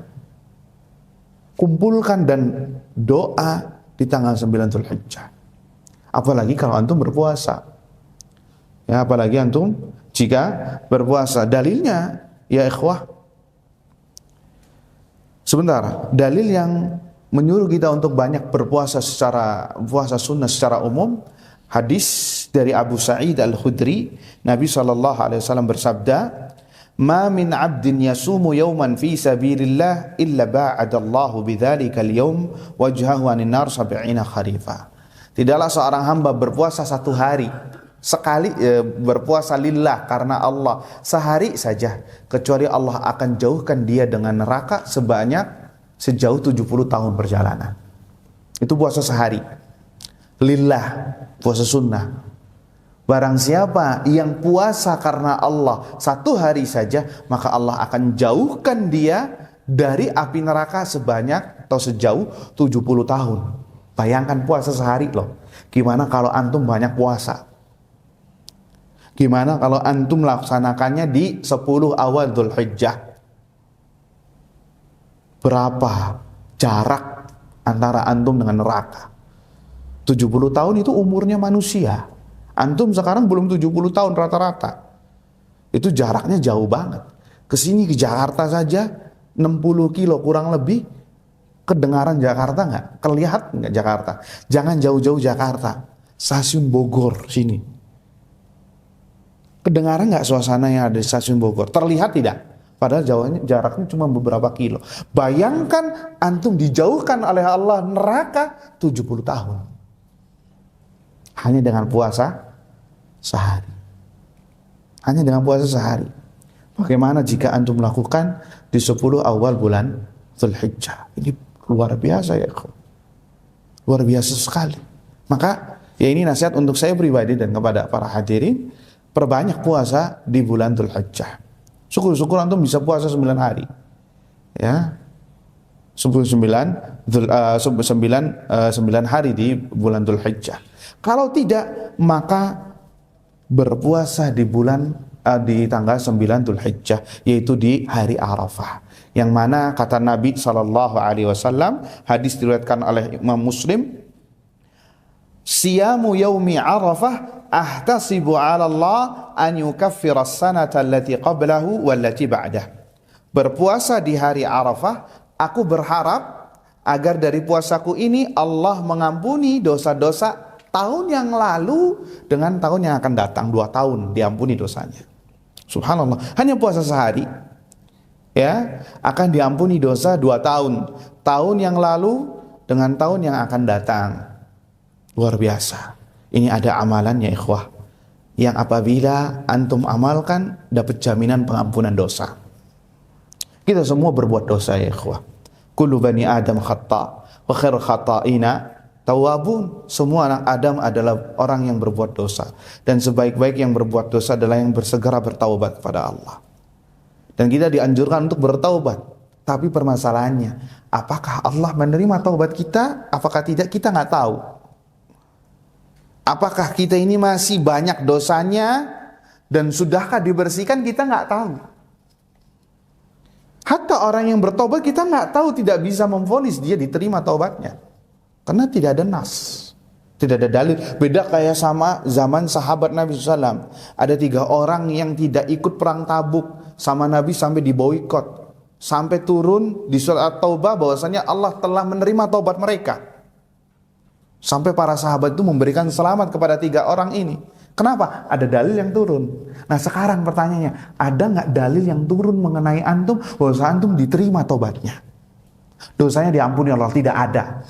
kumpulkan dan doa di tanggal 9 Dzulhijjah. Apalagi kalau antum berpuasa. Ya, apalagi antum jika berpuasa. Dalilnya, ya ikhwah, sebentar, dalil yang menyuruh kita untuk banyak berpuasa secara puasa sunnah secara umum, hadis dari Abu Sa'id Al-Khudri, Nabi SAW bersabda, "Ma min 'abdin yasumu yawman fi sabilillah illa ba'adallahu bidzalika al-yawm wajhahu 'anil nar 70 kharifa." Tidaklah seorang hamba berpuasa satu hari sekali, berpuasa lillah karena Allah sehari saja, kecuali Allah akan jauhkan dia dengan neraka sejauh 70 tahun perjalanan. Itu puasa sehari lillah, puasa sunnah. Barang siapa yang puasa karena Allah satu hari saja, maka Allah akan jauhkan dia dari api neraka sejauh 70 tahun. Bayangkan puasa sehari loh. Gimana kalau antum banyak puasa? Gimana kalau antum melaksanakannya di 10 awal Dzulhijjah? Berapa jarak antara antum dengan neraka? 70 tahun itu umurnya manusia. Antum sekarang belum 70 tahun rata-rata. Itu jaraknya jauh banget. Kesini ke Jakarta saja 60 kilo kurang lebih. Kedengaran Jakarta nggak? Kelihatan nggak Jakarta? Jangan jauh-jauh Jakarta. Stasiun Bogor sini. Kedengaran nggak suasana yang ada di stasiun Bogor? Terlihat tidak? Padahal jaraknya cuma beberapa kilo. Bayangkan antum dijauhkan oleh Allah neraka 70 tahun. Hanya dengan puasa sehari. Hanya dengan puasa sehari. Bagaimana jika antum melakukan di 10 awal bulan Dzulhijjah? Ini luar biasa ya. Luar biasa sekali. Maka ya ini nasihat untuk saya pribadi dan kepada para hadirin. Perbanyak puasa di bulan Dzulhijjah. Syukur-syukur antum bisa puasa 9 hari. Ya. 9 hari di bulan Dzulhijjah. Kalau tidak, maka berpuasa di tanggal 9 Dzulhijjah, yaitu di hari Arafah. Yang mana kata Nabi SAW, hadis diriwayatkan oleh Imam Muslim, "Siyamu yaumi Arafah ahtasibu 'ala Allah an yukaffira as-sanata allati qablahu wallati ba'dah." Berpuasa di hari Arafah, aku berharap agar dari puasaku ini Allah mengampuni dosa-dosa tahun yang lalu dengan tahun yang akan datang. 2 tahun diampuni dosanya. Subhanallah. Hanya puasa sehari, ya, akan diampuni dosa 2 tahun. Tahun yang lalu dengan tahun yang akan datang. Luar biasa. Ini ada amalannya ikhwah, yang apabila antum amalkan dapat jaminan pengampunan dosa. Kita semua berbuat dosa ya ikhwah. kullu bani Adam khata wa khairul khata'ina tawwabun. Semua anak Adam adalah orang yang berbuat dosa, dan sebaik-baik yang berbuat dosa adalah yang bersegera bertaubat kepada Allah. Dan kita dianjurkan untuk bertaubat. Tapi permasalahannya, apakah Allah menerima taubat kita? Apakah tidak? Kita nggak tahu. Apakah kita ini masih banyak dosanya dan sudahkah dibersihkan? Kita nggak tahu. Hatta orang yang bertobat kita nggak tahu, tidak bisa memvonis dia diterima taubatnya, karena tidak ada nas, tidak ada dalil. Beda kayak sama zaman sahabat Nabi SAW. Ada 3 orang yang tidak ikut perang Tabuk sama Nabi sampai diboikot, sampai turun di surat At-Taubah bahwasanya Allah telah menerima taubat mereka. Sampai para sahabat itu memberikan selamat kepada 3 orang ini. Kenapa? Ada dalil yang turun. Nah sekarang pertanyaannya, ada nggak dalil yang turun mengenai antum bahwa antum diterima taubatnya, dosanya diampuni Allah? Tidak ada,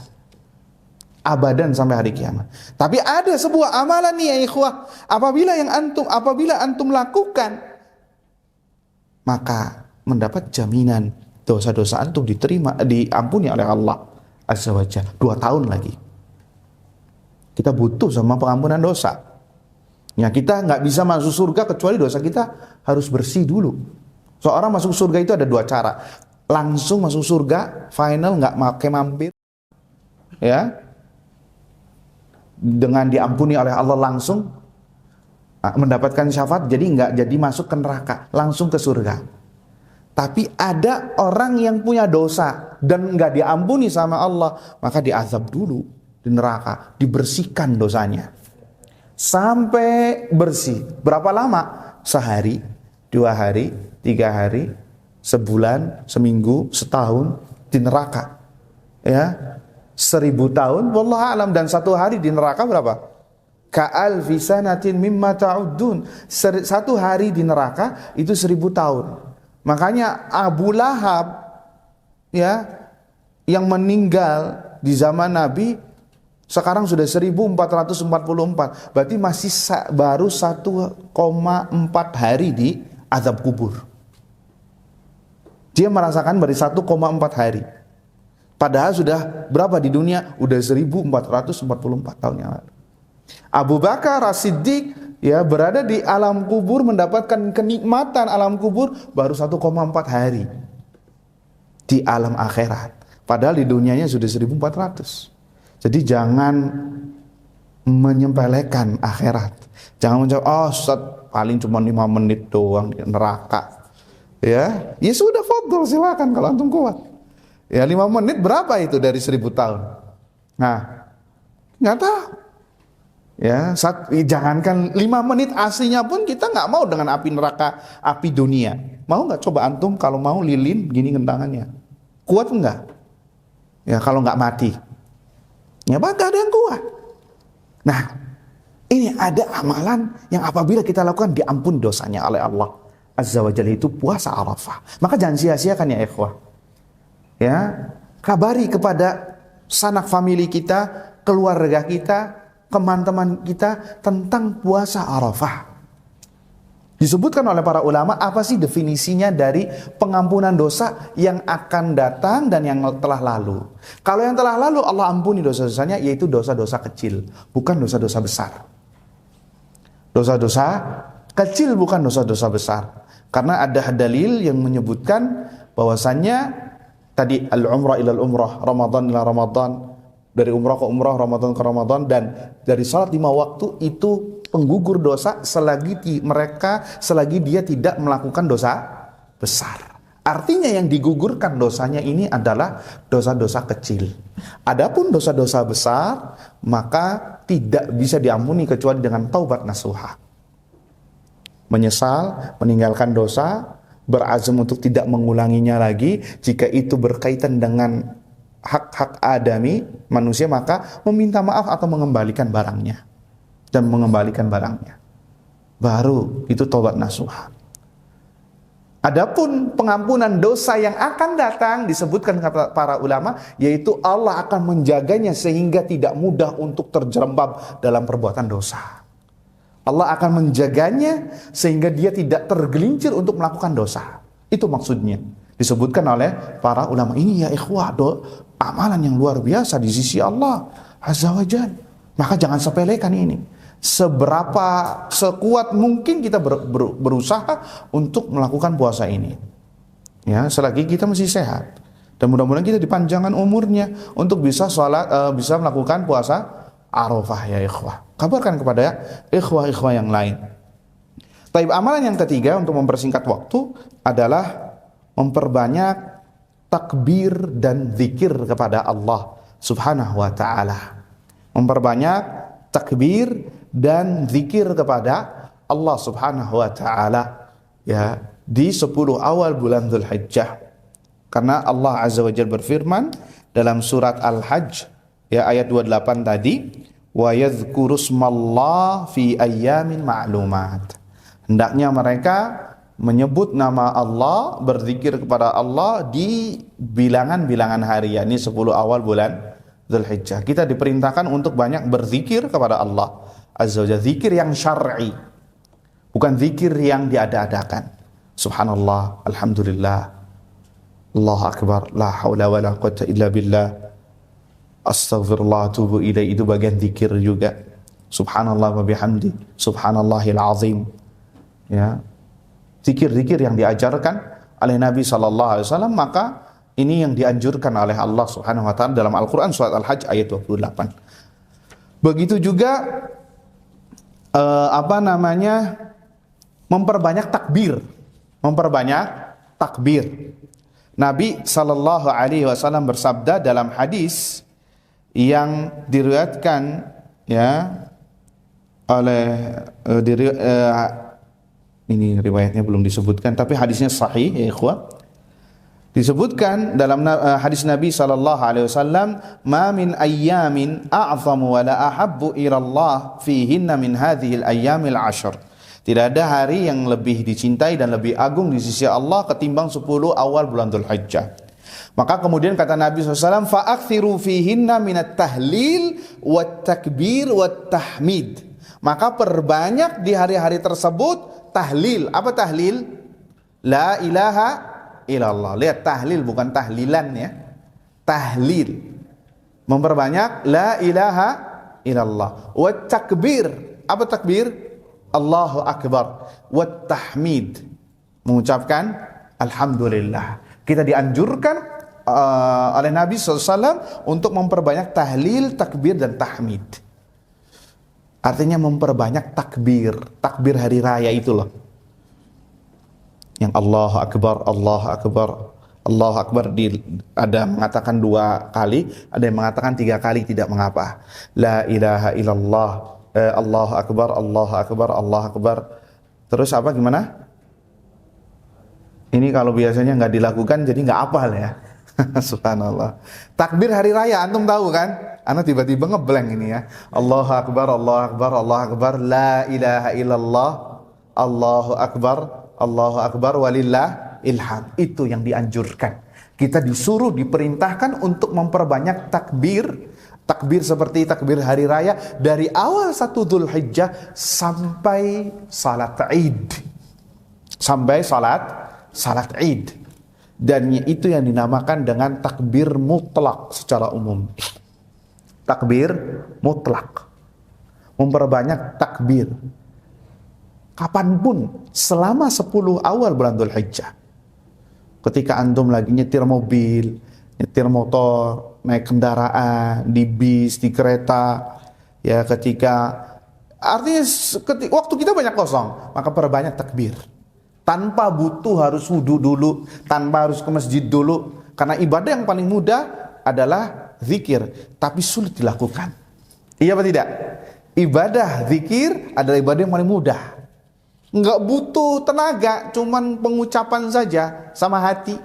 abadan sampai hari kiamat. Tapi ada sebuah amalan nih ya ikhwah, apabila antum lakukan, maka mendapat jaminan dosa-dosa antum diampuni oleh Allah Azza wa Jalla 2 tahun lagi. Kita butuh sama pengampunan dosa. Ya, kita nggak bisa masuk surga kecuali dosa kita harus bersih dulu. Seorang masuk surga itu ada 2 cara. Langsung masuk surga, final, nggak pakai mampir, ya, dengan diampuni oleh Allah langsung, mendapatkan syafaat, jadi nggak jadi masuk ke neraka, langsung ke surga. Tapi ada orang yang punya dosa dan nggak diampuni sama Allah, maka diazab dulu di neraka, dibersihkan dosanya sampai bersih. Berapa lama? Sehari, 2 hari, 3 hari, sebulan, seminggu, setahun di neraka, ya, 1000 tahun, wallahu alam. Dan 1 hari di neraka berapa? Ka'alfi sanatin mimma ta'uddun. 1 hari di neraka itu 1000 tahun. Makanya Abu Lahab, ya, yang meninggal di zaman Nabi sekarang sudah 1444. Berarti masih baru 1,4 hari di azab kubur. Dia merasakan baru 1,4 hari. Padahal sudah berapa di dunia? Udah 1444 tahun yang lalu. Abu Bakar As-Siddiq, ya, berada di alam kubur, mendapatkan kenikmatan alam kubur baru 1,4 hari di alam akhirat. Padahal di dunianya sudah 1400. Jadi jangan menyepelekan akhirat. Jangan menjawab, oh Ustaz, paling cuma 5 menit doang di neraka. Ya sudah, fadhol, silakan kalau antum kuat. Ya 5 menit berapa itu dari 1000 tahun? Nah, nggak tahu. Ya, jangankan 5 menit aslinya pun kita nggak mau dengan api neraka, api dunia. Mau nggak coba antum kalau mau lilin gini kentangannya? Kuat nggak? Ya kalau nggak mati. Ya maka ada yang kuat. Nah, ini ada amalan yang apabila kita lakukan diampun dosanya oleh Allah Azza wa Jalla, itu puasa Arafah. Maka jangan sia-siakan ya ikhwah. Ya, kabari kepada sanak famili kita, keluarga kita, teman-teman kita tentang puasa Arafah. Disebutkan oleh para ulama apa sih definisinya dari pengampunan dosa yang akan datang dan yang telah lalu. Kalau yang telah lalu Allah ampuni dosa-dosanya, yaitu dosa-dosa kecil, bukan dosa-dosa besar. Dosa-dosa kecil bukan dosa-dosa besar. Karena ada dalil yang menyebutkan bahwasannya tadi al-umrah ilal umrah, Ramadan ila Ramadan, dari umrah ke umrah, Ramadan ke Ramadan, dan dari salat 5 waktu itu penggugur dosa selagi dia tidak melakukan dosa besar. Artinya yang digugurkan dosanya ini adalah dosa-dosa kecil. Adapun dosa-dosa besar maka tidak bisa diampuni kecuali dengan taubat nasuha. Menyesal, meninggalkan dosa, berazam untuk tidak mengulanginya lagi. Jika itu berkaitan dengan hak-hak adami manusia, maka meminta maaf atau mengembalikan barangnya. Baru itu taubat nasuha. Adapun pengampunan dosa yang akan datang disebutkan kata para ulama, yaitu Allah akan menjaganya sehingga tidak mudah untuk terjerembab dalam perbuatan dosa. Allah akan menjaganya sehingga dia tidak tergelincir untuk melakukan dosa. Itu maksudnya. Disebutkan oleh para ulama ini ya ikhwah, amalan yang luar biasa di sisi Allah Azza wa Jalla. Maka jangan sepelekan ini. Sekuat mungkin kita berusaha untuk melakukan puasa ini. Ya, selagi kita masih sehat. Dan mudah-mudahan kita dipanjangkan umurnya untuk bisa bisa melakukan puasa Arafah ya ikhwah. Kabarkan kepada ikhwah-ikhwah yang lain. Taib, amalan yang ketiga untuk mempersingkat waktu adalah memperbanyak takbir dan zikir kepada Allah Subhanahu wa taala. Memperbanyak takbir dan zikir kepada Allah Subhanahu wa taala ya di 10 awal bulan Dzulhijjah. Karena Allah Azza wa Jalla berfirman dalam surat Al-Hajj ya ayat 28 tadi, wa yadhkurusmallah fi ayyamin ma'lumat. Hendaknya mereka menyebut nama Allah, berzikir kepada Allah di bilangan-bilangan hari, yakni 10 awal bulan Dzulhijjah. Kita diperintahkan untuk banyak berzikir kepada Allah Azza wa Jalla, zikir yang syar'i, bukan zikir yang diada-adakan. Subhanallah, alhamdulillah, Allahu akbar, la haula wala quwwata illa billah, astaghfirullah, tubu ilaih, itu bagian zikir juga. Subhanallah wa bihamdi, subhanallahil azim. Ya. Zikir-zikir yang diajarkan oleh Nabi sallallahu alaihi wasallam, maka ini yang dianjurkan oleh Allah Subhanahu wa taala dalam Al-Qur'an surat Al-Hajj ayat 28. Begitu juga memperbanyak takbir. Memperbanyak takbir. Nabi sallallahu alaihi wasallam bersabda dalam hadis yang diriwayatkan ya oleh ini riwayatnya belum disebutkan tapi hadisnya sahih ya ikhwah. Disebutkan dalam hadis Nabi sallallahu alaihi wasallam, "Ma min ayyamin a'zamu wa la ahabbu ila Allah fihinna min hadhihi al-ayyamil 'ashr." Tidak ada hari yang lebih dicintai dan lebih agung di sisi Allah ketimbang 10 awal bulan Dzulhijjah. Maka kemudian kata Nabi SAW, fa'akthiru fihinna minat tahlil wat takbir wat tahmid. Maka perbanyak di hari-hari tersebut tahlil. Apa tahlil? La ilaha illallah. Lihat, tahlil bukan tahlilan ya. Tahlil. Memperbanyak la ilaha illallah. Wat takbir. Apa takbir? Allahu akbar. Wat tahmid. Mengucapkan alhamdulillah. Kita dianjurkan oleh Nabi SAW untuk memperbanyak tahlil, takbir dan tahmid. Artinya memperbanyak takbir. Takbir hari raya itu loh. Yang Allahu akbar, Allahu akbar, Allahu akbar ada mengatakan 2 kali, ada yang mengatakan 3 kali, tidak mengapa. La ilaha illallah, Allahu akbar, Allahu akbar, Allahu akbar. Terus apa gimana? Ini kalau biasanya nggak dilakukan jadi nggak hafal ya. Subhanallah. Takbir hari raya antum tahu kan? Anak tiba-tiba ngeblank ini ya. Allahu akbar, Allahu akbar, Allahu akbar, la ilaha illallah, Allahu akbar, walillah ilham. Itu yang dianjurkan. Kita disuruh, diperintahkan untuk memperbanyak takbir. Takbir seperti takbir hari raya dari awal 1 Dzulhijjah sampai salat Id. Sampai salat Id. Dan itu yang dinamakan dengan takbir mutlak secara umum. Takbir mutlak. Memperbanyak takbir. Kapanpun selama 10 awal bulan Dzulhijjah. Ketika antum lagi nyetir mobil, nyetir motor, naik kendaraan, di bis, di kereta, ya artinya waktu kita banyak kosong, maka perbanyak takbir. Tanpa butuh harus wudu dulu, tanpa harus ke masjid dulu, karena ibadah yang paling mudah adalah zikir, tapi sulit dilakukan. Iya apa tidak? Ibadah zikir adalah ibadah yang paling mudah. Nggak butuh tenaga, cuman pengucapan saja sama hati.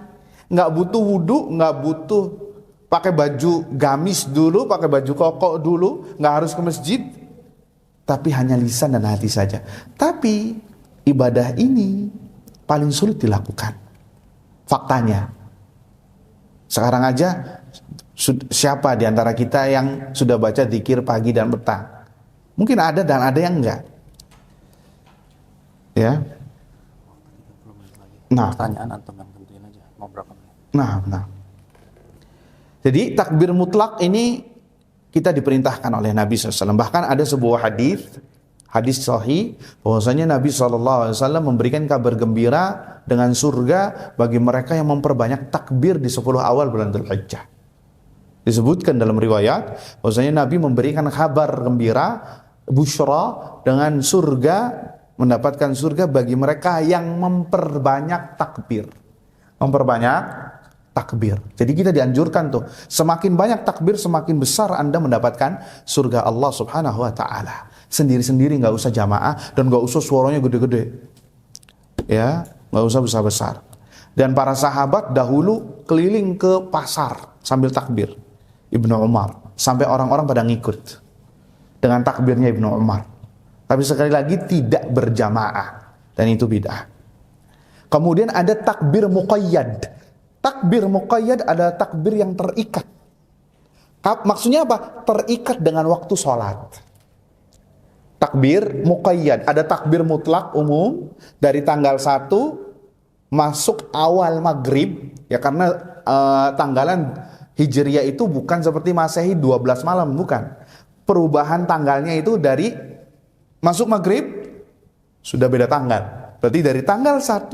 Nggak butuh wudu, nggak butuh pakai baju gamis dulu, pakai baju koko dulu, nggak harus ke masjid, tapi hanya lisan dan hati saja. Tapi ibadah ini paling sulit dilakukan. Faktanya. Sekarang aja siapa di antara kita yang sudah baca zikir pagi dan petang? Mungkin ada dan ada yang enggak. Ya. Nah, pertanyaan antum yang tentuin aja. mau berapa menit? Nah. Jadi takbir mutlak ini kita diperintahkan oleh Nabi SAW. Bahkan ada sebuah hadis sahih bahwasanya Nabi SAW memberikan kabar gembira dengan surga bagi mereka yang memperbanyak takbir di 10 awal bulan Dzulhijjah. Disebutkan dalam riwayat bahwasanya Nabi memberikan kabar gembira, busyra, dengan surga, mendapatkan surga bagi mereka yang memperbanyak takbir. Takbir. Jadi kita dianjurkan tuh, semakin banyak takbir semakin besar Anda mendapatkan surga Allah Subhanahu wa taala. Sendiri-sendiri, nggak usah jamaah dan nggak usah suaranya gede-gede. Ya, nggak usah besar-besar. Dan para sahabat dahulu keliling ke pasar sambil takbir. Ibnu Umar, sampai orang-orang pada ngikut dengan takbirnya Ibnu Umar. Tapi sekali lagi tidak berjamaah dan itu bid'ah. Kemudian ada takbir muqayyad. Takbir muqayyad adalah takbir yang terikat. Maksudnya apa? Terikat dengan waktu sholat. Takbir muqayyad. Ada takbir mutlak umum dari tanggal 1 masuk awal maghrib. Ya karena tanggalan Hijriyah itu bukan seperti Masehi 12 malam, bukan. Perubahan tanggalnya itu dari masuk maghrib sudah beda tanggal. Berarti dari tanggal 1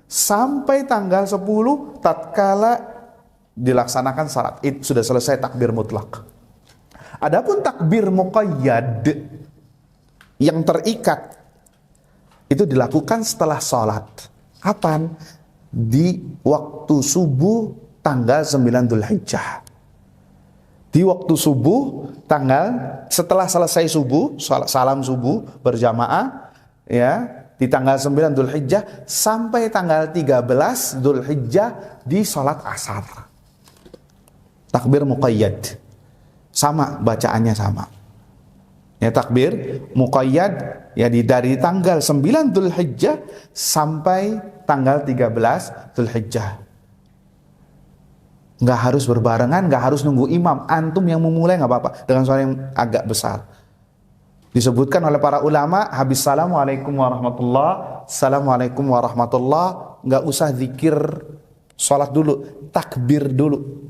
sampai tanggal 10 tatkala dilaksanakan salat itu sudah selesai takbir mutlak. Adapun takbir muqayyad yang terikat itu dilakukan setelah salat. Kapan? Di waktu subuh tanggal 9 Dzulhijjah. Di waktu subuh setelah selesai subuh, salam subuh berjamaah ya. Di tanggal 9 Dzulhijjah sampai tanggal 13 Dzulhijjah di salat asar. Takbir muqayyad. Sama, bacaannya sama. Ya, takbir muqayyad ya dari tanggal 9 Dzulhijjah sampai tanggal 13 Dzulhijjah. Nggak harus berbarengan, nggak harus nunggu imam. Antum yang memulai nggak apa-apa dengan suara yang agak besar. Disebutkan oleh para ulama, habis assalamualaikum warahmatullah, assalamualaikum warahmatullah, nggak usah zikir salat dulu, takbir dulu.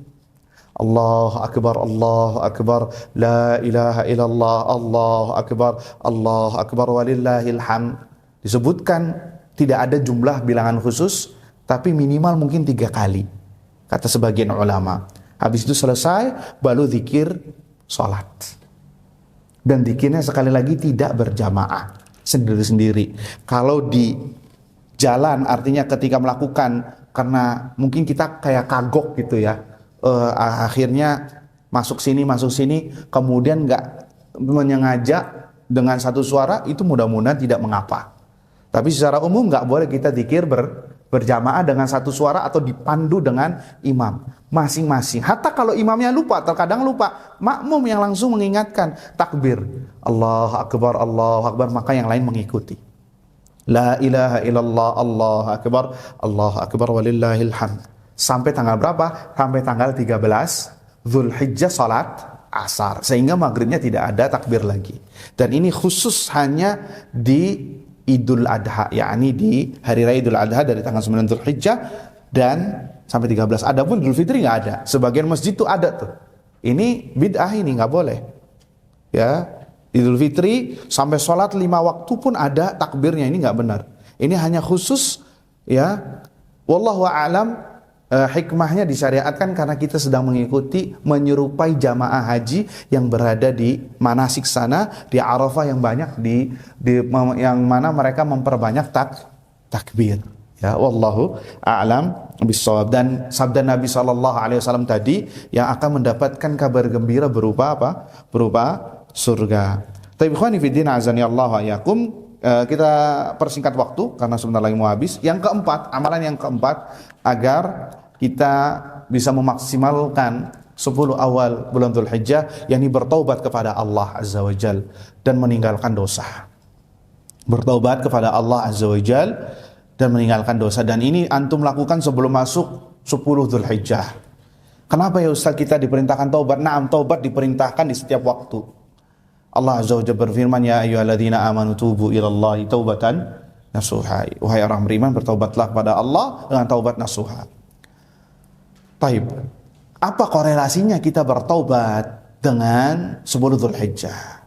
Allahu akbar, la ilaha illallah, Allahu akbar, walillahil hamd. Disebutkan tidak ada jumlah bilangan khusus, tapi minimal mungkin 3 kali, kata sebagian ulama. Habis itu selesai, baru zikir salat. Dan zikirnya sekali lagi tidak berjamaah, sendiri-sendiri. Kalau di jalan artinya ketika melakukan, karena mungkin kita kayak kagok gitu ya, akhirnya masuk sini, kemudian nggak menyengaja dengan satu suara, itu mudah-mudahan tidak mengapa. Tapi secara umum nggak boleh kita zikir berjamaah dengan satu suara atau dipandu dengan imam. Masing-masing. Hatta kalau imamnya lupa, terkadang lupa, makmum yang langsung mengingatkan takbir. Allahu akbar, maka yang lain mengikuti. La ilaha illallah, Allahu akbar, walillahil hamd. Sampai tanggal berapa? Sampai tanggal 13 Dzulhijjah salat asar. Sehingga maghribnya tidak ada takbir lagi. Dan ini khusus hanya di Idul Adha, yakni di hari raya Idul Adha dari tanggal 9 Dzulhijjah dan sampai 13. Adapun Idul Fitri nggak ada. Sebagian masjid itu ada tuh. Ini bid'ah, ini nggak boleh. Ya, Idul Fitri sampai sholat 5 waktu pun ada takbirnya, ini nggak benar. Ini hanya khusus ya. Wallahu a'lam. Hikmahnya disyariatkan karena kita sedang mengikuti menyerupai jamaah haji yang berada di manasik sana, di Arafah yang banyak yang mana mereka memperbanyak takbir. Ya, wallahu a'lam bissawab. Dan sabda Nabi SAW tadi yang akan mendapatkan kabar gembira berupa apa? Berupa surga. Tapi ikhwani fiddin azani Allah wa iyyakum, kita persingkat waktu karena sebentar lagi mau habis. Yang keempat, amalan yang keempat agar kita bisa memaksimalkan 10 awal bulan Dzulhijjah, yakni bertaubat kepada Allah Azza wa Jal dan meninggalkan dosa. Bertaubat kepada Allah Azza wa Jal dan meninggalkan dosa. Dan ini antum lakukan sebelum masuk 10 Dzulhijjah. Kenapa ya Ustaz kita diperintahkan taubat? Naam, taubat diperintahkan di setiap waktu. Allah Azza wa Jalla berfirman, ya ayyuhalladzina amanu tubu ilallahi taubatan nasuha. Wahai orang beriman, bertaubatlah kepada Allah dengan taubat nasuha. Taib. Apa korelasinya kita bertaubat dengan 10 Dzulhijjah?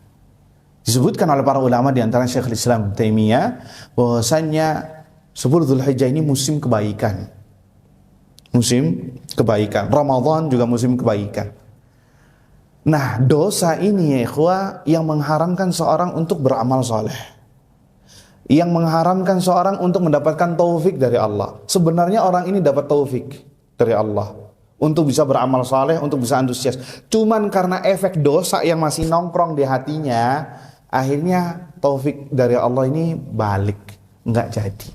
Disebutkan oleh para ulama di antara Syekhul Islam Taimiyah bahwasanya 10 Dzulhijjah ini musim kebaikan. Musim kebaikan. Ramadan juga musim kebaikan. Nah, dosa ini ya ikhwah yang mengharamkan seorang untuk beramal soleh, yang mengharamkan seorang untuk mendapatkan taufik dari Allah. Sebenarnya orang ini dapat taufik dari Allah untuk bisa beramal soleh, untuk bisa antusias. Cuman karena efek dosa yang masih nongkrong di hatinya, akhirnya taufik dari Allah ini balik, nggak jadi.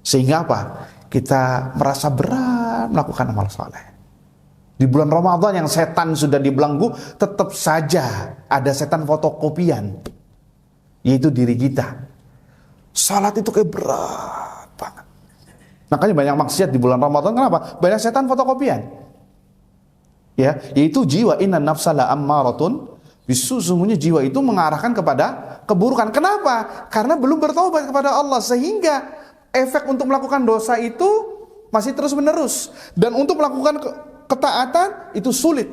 Sehingga apa? Kita merasa berat melakukan amal soleh. Di bulan Ramadan yang setan sudah dibelenggu, tetap saja ada setan fotokopian, yaitu diri kita. Salat itu kayak berat banget. Makanya banyak maksiat di bulan Ramadan. Kenapa? Banyak setan fotokopian. Ya, yaitu jiwa inna nafsa la ammaratun bisu, sesungguhnya jiwa itu mengarahkan kepada keburukan. Kenapa? Karena belum bertobat kepada Allah, sehingga efek untuk melakukan dosa itu masih terus menerus, dan untuk melakukan ketaatan itu sulit.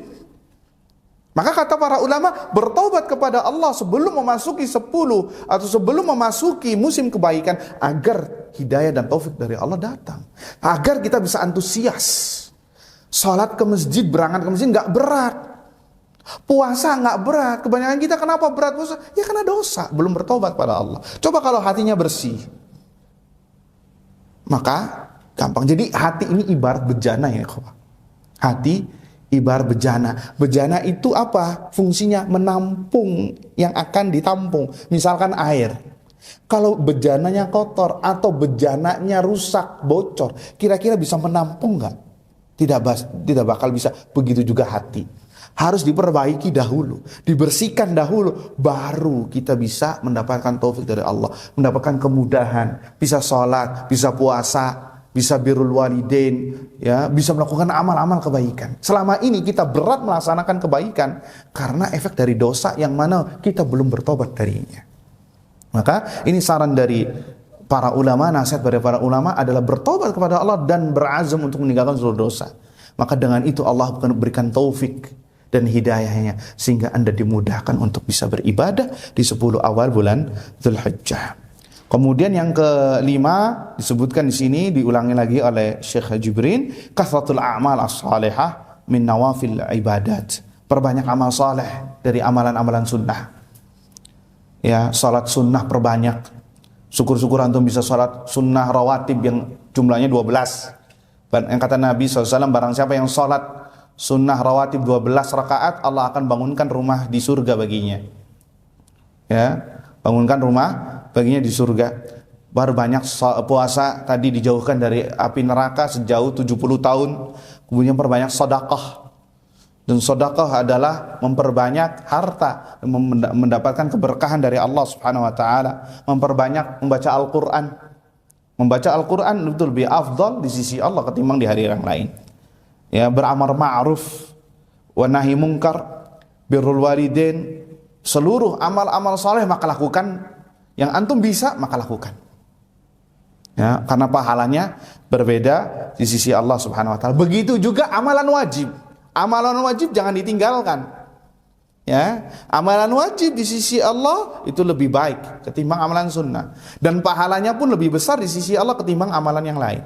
Maka kata para ulama, bertobat kepada Allah sebelum memasuki 10 atau sebelum memasuki musim kebaikan, agar hidayah dan taufik dari Allah datang, agar kita bisa antusias. Salat ke masjid, berangkat ke masjid nggak berat. Puasa nggak berat. Kebanyakan kita kenapa berat puasa? Ya karena dosa, belum bertobat pada Allah. Coba kalau hatinya bersih, maka gampang. Jadi hati ini ibarat bejana ya ikhwah. Hati ibarat bejana. Bejana itu apa? Fungsinya menampung yang akan ditampung. Misalkan air. Kalau bejananya kotor atau bejananya rusak, bocor, kira-kira bisa menampung nggak? Tidak bakal bisa. Begitu juga hati. Harus diperbaiki dahulu, dibersihkan dahulu, baru kita bisa mendapatkan taufik dari Allah, mendapatkan kemudahan, bisa sholat, bisa puasa, bisa birrul walidain, ya, bisa melakukan amal-amal kebaikan. Selama ini kita berat melaksanakan kebaikan karena efek dari dosa yang mana kita belum bertobat darinya. Maka ini saran dari para ulama, nasihat dari para ulama adalah bertobat kepada Allah dan berazam untuk meninggalkan seluruh dosa. Maka dengan itu Allah akan berikan taufik dan hidayahnya, sehingga Anda dimudahkan untuk bisa beribadah di 10 awal bulan Dzulhijjah. Kemudian yang kelima disebutkan di sini, diulangi lagi oleh Syekh Jibrin, kathratul a'mal as-salihah min nawafil ibadat. Perbanyak amal saleh dari amalan-amalan sunnah. Ya, salat sunnah perbanyak. Syukur-syukur antum bisa salat sunnah rawatib yang jumlahnya 12. Yang kata Nabi SAW, barang siapa yang salat sunnah rawatib 12 rakaat, Allah akan bangunkan rumah di surga baginya. Ya, bangunkan rumah baginya di surga. Baru banyak puasa tadi, dijauhkan dari api neraka sejauh 70 tahun. Kemudian perbanyak sedekah. Dan sedekah adalah memperbanyak harta, mendapatkan keberkahan dari Allah Subhanahu wa taala. Memperbanyak membaca Al-Qur'an. Membaca Al-Qur'an itu lebih afdal di sisi Allah ketimbang di hari yang lain. Ya, beramar ma'ruf wa nahi mungkar, birrul walidain, seluruh amal-amal saleh maka lakukan. Yang antum bisa maka lakukan. Ya, karena pahalanya berbeda di sisi Allah Subhanahu wa taala. Begitu juga amalan wajib. Amalan wajib jangan ditinggalkan. Ya, amalan wajib di sisi Allah itu lebih baik ketimbang amalan sunnah, dan pahalanya pun lebih besar di sisi Allah ketimbang amalan yang lain,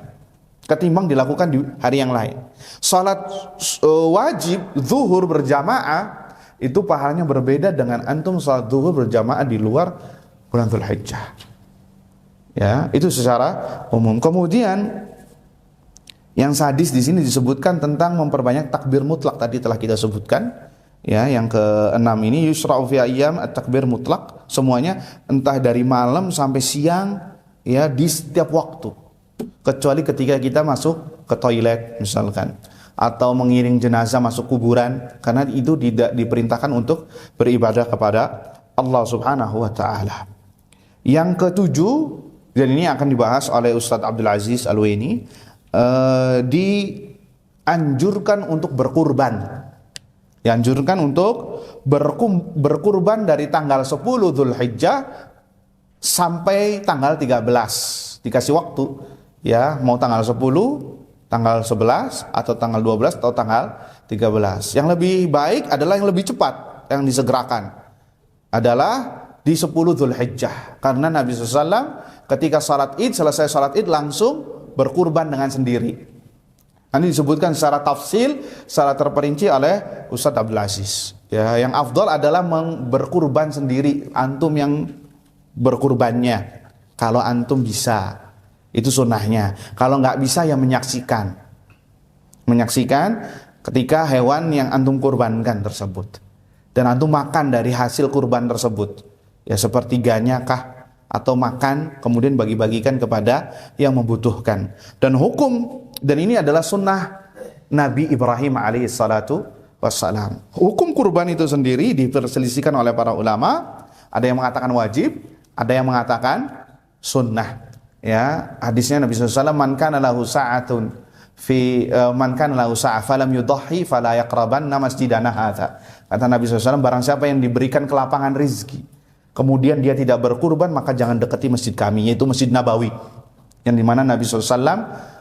ketimbang dilakukan di hari yang lain. Salat wajib zuhur berjamaah itu pahalanya berbeda dengan antum salat zuhur berjamaah di luar bulan Dzulhijjah. Ya, itu secara umum. Kemudian yang sadis di sini disebutkan tentang memperbanyak takbir mutlak, tadi telah kita sebutkan. Ya, yang ke-6 ini yusra'u fi ayyam at-takbir mutlak, semuanya entah dari malam sampai siang, ya, di setiap waktu. Kecuali ketika kita masuk ke toilet misalkan, atau mengiring jenazah masuk kuburan, karena itu tidak diperintahkan untuk beribadah kepada Allah Subhanahu wa taala. Yang ke-7, dan ini akan dibahas oleh Ustadz Abdul Aziz Al-Waini, dianjurkan untuk berkurban. Dianjurkan untuk berkurban dari tanggal 10 Dzulhijjah sampai tanggal 13. Dikasih waktu, ya, mau tanggal 10 tanggal 11 atau tanggal 12 atau tanggal 13. Yang lebih baik adalah yang lebih cepat, yang disegerakan adalah di 10 Dzulhijjah. Karena Nabi SAW ketika selesai salat Id langsung berkurban dengan sendiri. Nanti disebutkan secara tafsil, secara terperinci oleh Ustadz Abdul Aziz. Ya, yang afdal adalah berkurban sendiri, antum yang berkurbannya. Kalau antum bisa, itu sunnahnya. Kalau nggak bisa ya menyaksikan ketika hewan yang antum kurbankan tersebut, dan antum makan dari hasil kurban tersebut, ya sepertiganya kah, atau makan kemudian bagi-bagikan kepada yang membutuhkan. Dan ini adalah sunnah Nabi Ibrahim alaihissalatu wassalam. Hukum kurban itu sendiri diperselisihkan oleh para ulama. Ada yang mengatakan wajib, ada yang mengatakan sunnah. Ya, hadisnya Nabi SAW, man kana lahu sa'atun falam yudhi fala yaqrabanna masjidana hadza. Kata Nabi SAW, barang siapa yang diberikan kelapangan rizki, kemudian dia tidak berkurban, maka jangan dekati masjid kami, yaitu Masjid Nabawi, yang dimana Nabi SAW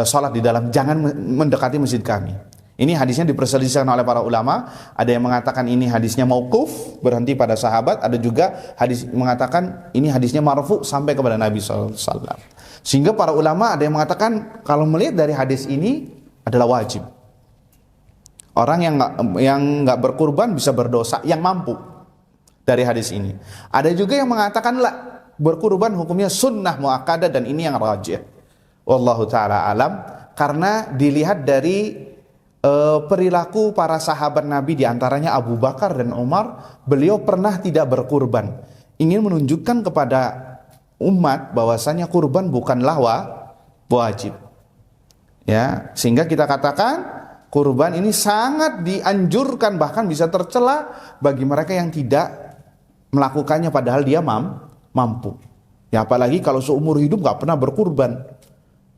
salat di dalam, jangan mendekati masjid kami. Ini hadisnya diperselisihkan oleh para ulama. Ada yang mengatakan ini hadisnya mauquf, berhenti pada sahabat. Ada juga hadis mengatakan ini hadisnya marfu sampai kepada Nabi SAW. Sehingga para ulama ada yang mengatakan kalau melihat dari hadis ini adalah wajib. Orang yang nggak berkurban bisa berdosa, yang mampu, dari hadis ini. Ada juga yang mengatakan berkurban hukumnya sunnah muakkadah, dan ini yang rajih. Wallahu ta'ala alam. Karena dilihat dari perilaku para sahabat Nabi, diantaranya Abu Bakar dan Umar, beliau pernah tidak berkurban, ingin menunjukkan kepada umat bahwasanya kurban bukanlah wajib. Ya, sehingga kita katakan kurban ini sangat dianjurkan, bahkan bisa tercela bagi mereka yang tidak melakukannya padahal dia mampu. Ya, apalagi kalau seumur hidup nggak pernah berkurban,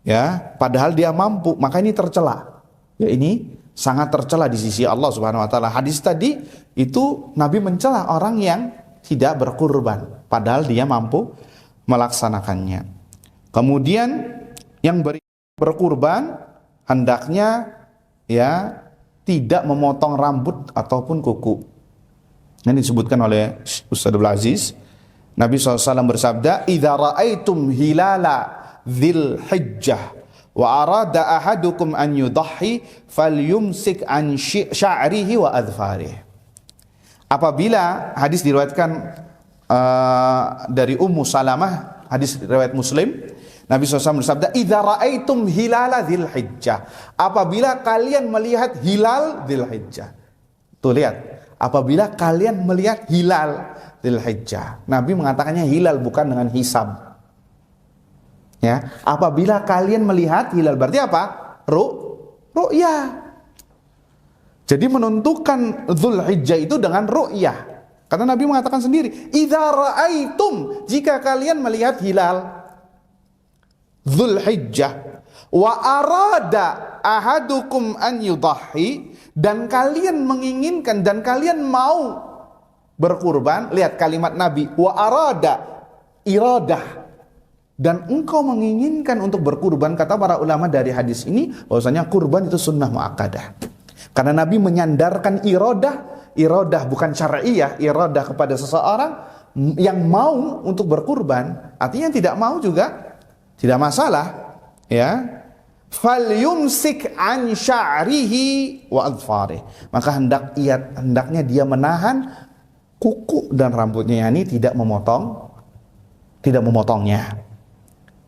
ya, padahal dia mampu, maka ini tercela. Ya, ini sangat tercela di sisi Allah Subhanahu wa taala. Hadis tadi itu Nabi mencela orang yang tidak berkurban padahal dia mampu melaksanakannya. Kemudian yang berkurban hendaknya ya tidak memotong rambut ataupun kuku. Ini disebutkan oleh Ustaz Abdul Aziz. Nabi SAW bersabda, "Idza ra'aitum hilala dzil hijjah wa arada ahadukum an yudhi falyumsik an sya'rihi wa adfarihi." Apabila, hadis diriwayatkan dari Ummu Salamah, hadis riwayat Muslim, Nabi SAW bersabda, "Idza ra'aitum hilala dzil hijjah." Apabila kalian melihat hilal dzil hijjah. Tuh lihat, apabila kalian melihat hilal dzil hijjah. Nabi mengatakannya hilal, bukan dengan hisab. Ya, apabila kalian melihat hilal, berarti apa? Ru'yah. Jadi menentukan Dzulhijjah itu dengan ru'yah. Karena Nabi mengatakan sendiri, "Idza ra'aitum," jika kalian melihat hilal Dzulhijjah, wa arada ahadukum an yudhi, dan kalian menginginkan dan kalian mau berkurban. Lihat kalimat Nabi, wa arada, iradah, dan engkau menginginkan untuk berkurban. Kata para ulama dari hadis ini bahwasanya kurban itu sunnah muakkadah. Karena Nabi menyandarkan iradah bukan syar'iyah, iradah kepada seseorang yang mau untuk berkurban. Artinya yang tidak mau juga tidak masalah, ya. Falyumsik an sya'rihi wa adfarih. Maka hendaknya dia menahan kuku dan rambutnya, yakni tidak memotongnya.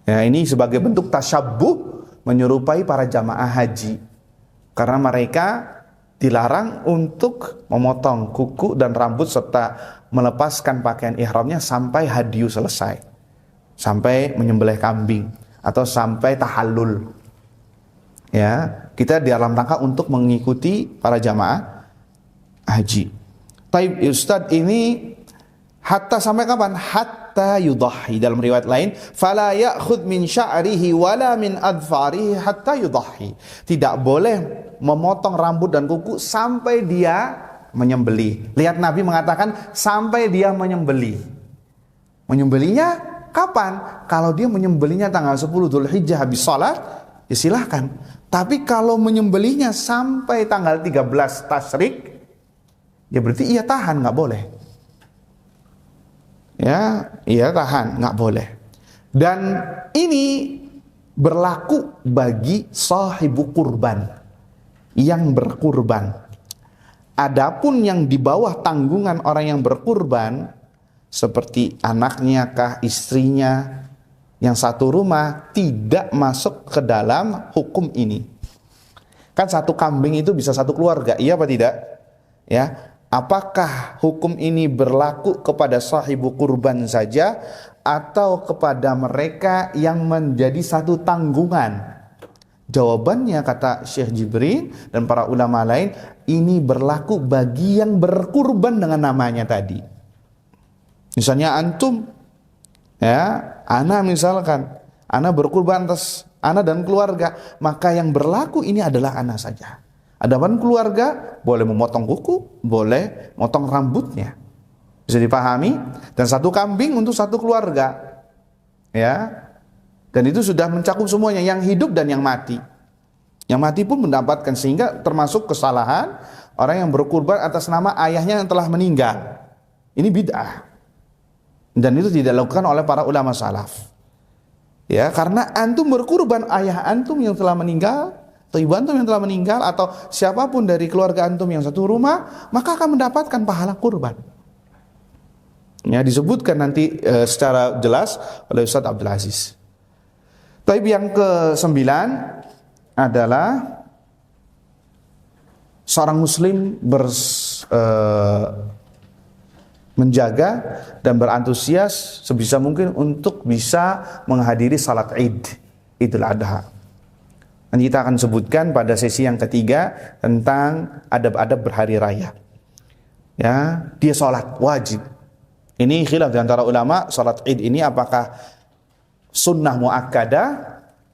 Ya, ini sebagai bentuk tasyabbuh, menyerupai para jamaah haji. Karena mereka dilarang untuk memotong kuku dan rambut serta melepaskan pakaian ihramnya sampai hadyu selesai. Sampai menyembelih kambing atau sampai tahallul. Ya, kita di dalam rangka untuk mengikuti para jamaah haji. Taib Ustadz, ini hatta sampai kapan? Hatta yudhi. Dalam riwayat lain, fala ya'khudh min sya'rihi wala min adfarihi hatta yudhi. Tidak boleh memotong rambut dan kuku sampai dia menyembelih. Lihat Nabi mengatakan sampai dia menyembelih. Menyembelihnya kapan? Kalau dia menyembelihnya tanggal 10 Dzulhijjah habis salat, ya silahkan. Tapi kalau menyembelihnya sampai tanggal 13 Tasyrik, ya berarti ia tahan, nggak boleh. Ya, ia tahan, nggak boleh. Dan ini berlaku bagi sahibu kurban, yang berkurban. Adapun yang di bawah tanggungan orang yang berkurban, seperti anaknya kah, istrinya, yang satu rumah, tidak masuk ke dalam hukum ini. Kan satu kambing itu bisa satu keluarga, iya apa tidak? Ya, apakah hukum ini berlaku kepada sahibu kurban saja atau kepada mereka yang menjadi satu tanggungan? Jawabannya kata Syekh Jibril dan para ulama lain, ini berlaku bagi yang berkurban dengan namanya tadi. Misalnya antum, ya, ana misalkan, ana berkurban atas ana dan keluarga, maka yang berlaku ini adalah ana saja. Adapun keluarga boleh memotong kuku, boleh motong rambutnya. Bisa dipahami? Dan satu kambing untuk satu keluarga. Ya. Dan itu sudah mencakup semuanya, yang hidup dan yang mati. Yang mati pun mendapatkan, sehingga termasuk kesalahan orang yang berkurban atas nama ayahnya yang telah meninggal. Ini bid'ah. Dan itu tidak dilakukan oleh para ulama salaf. Ya, karena antum berkurban ayah antum yang telah meninggal, atau ibu antum yang telah meninggal, atau siapapun dari keluarga antum yang satu rumah, maka akan mendapatkan pahala kurban. Ya, disebutkan nanti secara jelas oleh Ustaz Abdul Aziz. Tapi yang ke-9 adalah seorang muslim menjaga dan berantusias sebisa mungkin untuk bisa menghadiri salat Id, Idul Adha. Nanti kita akan sebutkan pada sesi yang ketiga tentang adab-adab berhari raya. Ya, dia salat wajib. Ini khilaf di antara ulama, salat Id ini apakah sunnah muakkadah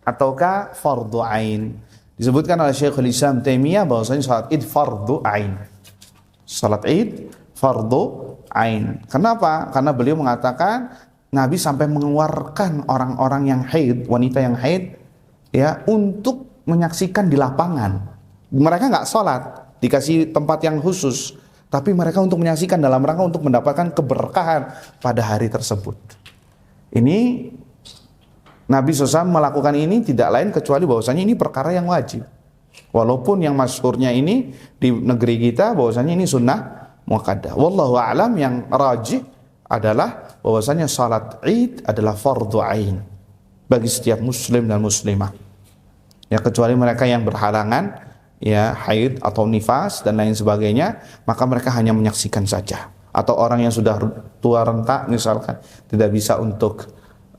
ataukah fardu ain. Disebutkan oleh Syekhul Islam Taimiyah bahwasanya salat Id fardu ain. Salat Id fardu ain. Kenapa? Karena beliau mengatakan Nabi sampai mengeluarkan orang-orang yang haid, wanita yang haid, ya, untuk menyaksikan di lapangan. Mereka nggak sholat, dikasih tempat yang khusus, tapi mereka untuk menyaksikan dalam rangka untuk mendapatkan keberkahan pada hari tersebut. Ini Nabi SAW melakukan ini tidak lain kecuali bahwasanya ini perkara yang wajib. Walaupun yang masyhurnya ini di negeri kita bahwasanya ini sunnah muakkadah. Wallahu a'lam, yang rajih adalah bahwasanya salat Id adalah fardu ain bagi setiap muslim dan muslimah. Ya, kecuali mereka yang berhalangan, ya, haid atau nifas dan lain sebagainya, maka mereka hanya menyaksikan saja. Atau orang yang sudah tua renta misalkan tidak bisa untuk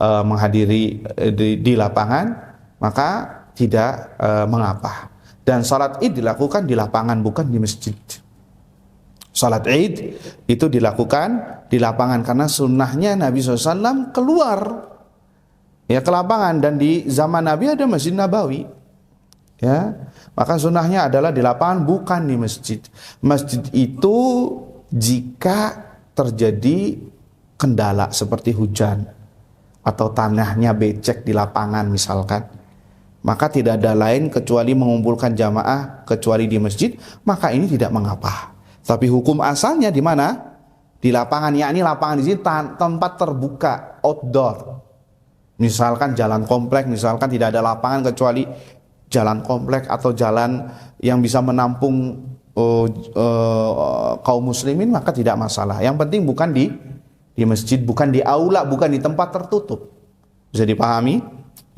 menghadiri di lapangan, maka tidak mengapa. Dan salat Id dilakukan di lapangan, bukan di masjid. Salat Id itu dilakukan di lapangan karena sunnahnya Nabi SAW keluar, ya, ke lapangan, dan di zaman Nabi ada Masjid Nabawi, ya, maka sunnahnya adalah di lapangan, bukan di masjid. Masjid itu jika terjadi kendala seperti hujan atau tanahnya becek di lapangan misalkan, maka tidak ada lain kecuali mengumpulkan jamaah kecuali di masjid, maka ini tidak mengapa. Tapi hukum asalnya di mana? Di lapangan, yakni lapangan di sini tempat terbuka, outdoor. Misalkan jalan komplek, misalkan tidak ada lapangan kecuali jalan komplek atau jalan yang bisa menampung kaum muslimin, maka tidak masalah. Yang penting bukan di masjid, bukan di aula, bukan di tempat tertutup. Bisa dipahami?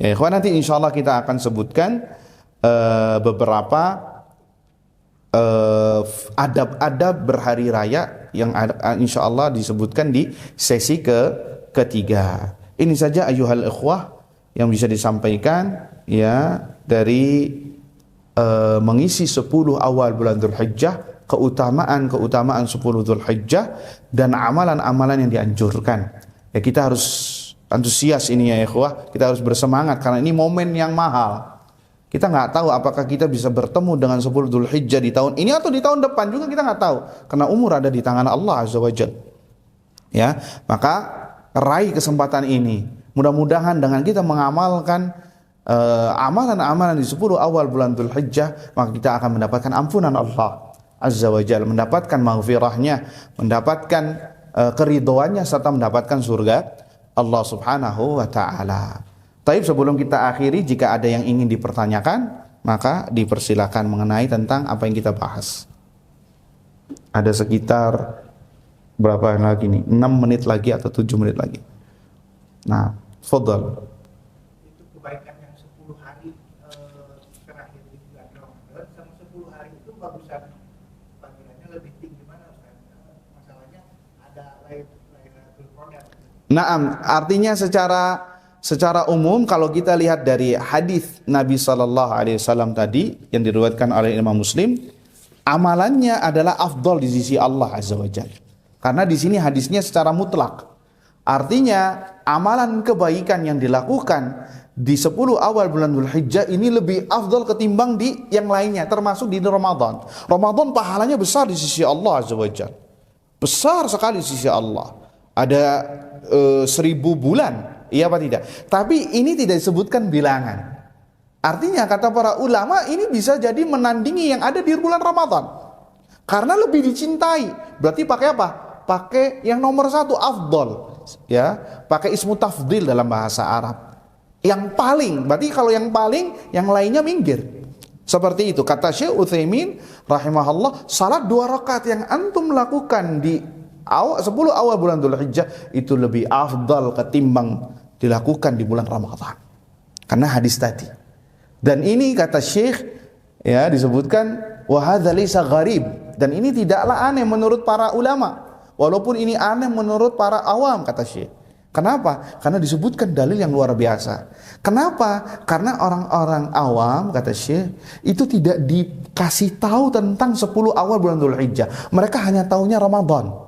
Ya, ikhwan, nanti insyaallah kita akan sebutkan beberapa adab-adab berhari raya yang insyaallah disebutkan di sesi ketiga. Ini saja ayuhal ikhwah yang bisa disampaikan, ya, dari mengisi 10 awal bulan Dzulhijjah, keutamaan 10 Dzulhijjah dan amalan-amalan yang dianjurkan. Ya, kita harus antusias ini, ya ikhwah, kita harus bersemangat karena ini momen yang mahal. Kita nggak tahu apakah kita bisa bertemu dengan 10 Dzulhijjah di tahun ini atau di tahun depan juga, kita nggak tahu karena umur ada di tangan Allah Azza wa Jalla. Ya, maka raih kesempatan ini. Mudah-mudahan dengan kita mengamalkan amalan-amalan di 10 awal bulan Dzulhijjah, maka kita akan mendapatkan ampunan Allah Azza wa Jalla, mendapatkan maghfirahnya, mendapatkan keridhoannya, serta mendapatkan surga Allah Subhanahu wa taala. Tapi sebelum kita akhiri, jika ada yang ingin dipertanyakan, maka dipersilakan mengenai tentang apa yang kita bahas. Ada sekitar berapa lagi nih? 6 menit lagi atau 7 menit lagi. Nah, fadhal. Itu kebaikan yang 10 hari terakhir di bulan Ramadan sama 10 hari itu bagusan panggilannya lebih tinggi mana Ustaz? Masalahnya ada Lailatul Qadar. Naam, artinya secara umum kalau kita lihat dari hadis Nabi sallallahu alaihi wasallam tadi yang diriwayatkan oleh Imam Muslim, amalannya adalah afdal di sisi Allah Azza wa Jalla. Karena di sini hadisnya secara mutlak. Artinya amalan kebaikan yang dilakukan di 10 awal bulan Dzulhijjah ini lebih afdal ketimbang di yang lainnya, termasuk di Ramadan. Ramadan pahalanya besar di sisi Allah Azza wa Jalla. Besar sekali di sisi Allah. Ada 1000 bulan. Iya apa tidak? Tapi ini tidak disebutkan bilangan. Artinya kata para ulama ini bisa jadi menandingi yang ada di bulan Ramadan. Karena lebih dicintai. Berarti pakai apa? Pakai yang nomor 1, afdol. Ya, pakai ismu tafdil dalam bahasa Arab. Yang paling, berarti kalau yang paling, yang lainnya minggir. Seperti itu kata Syekh Utsaimin rahimahullah, salat 2 rakaat yang antum lakukan di 10 awal bulan Dzulhijjah itu lebih afdal ketimbang dilakukan di bulan Ramadan. Karena hadis tadi. Dan ini kata Syekh ya disebutkan wa hadza laysa gharib, dan ini tidaklah aneh menurut para ulama. Walaupun ini aneh menurut para awam kata Syekh. Kenapa? Karena disebutkan dalil yang luar biasa. Kenapa? Karena orang-orang awam kata Syekh itu tidak dikasih tahu tentang 10 awal bulan Dzulhijjah. Mereka hanya tahunya Ramadan.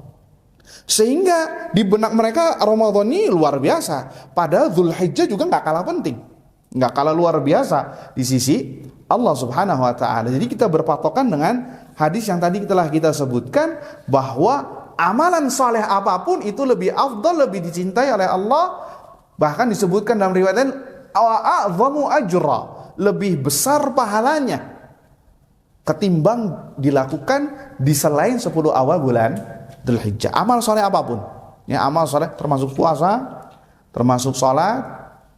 Sehingga di benak mereka Ramadan ini luar biasa. Padahal Dzulhijjah juga nggak kalah penting, nggak kalah luar biasa di sisi Allah Subhanahu Wa Taala. Jadi kita berpatokan dengan hadis yang tadi telah kita sebutkan, bahwa amalan saleh apapun itu lebih afdal, lebih dicintai oleh Allah. Bahkan disebutkan dalam riwayat lain, a'zamu ajra, lebih besar pahalanya ketimbang dilakukan di selain 10 awal bulan Dzulhijjah. Amal soleh apapun, ya amal soleh termasuk puasa, termasuk salat,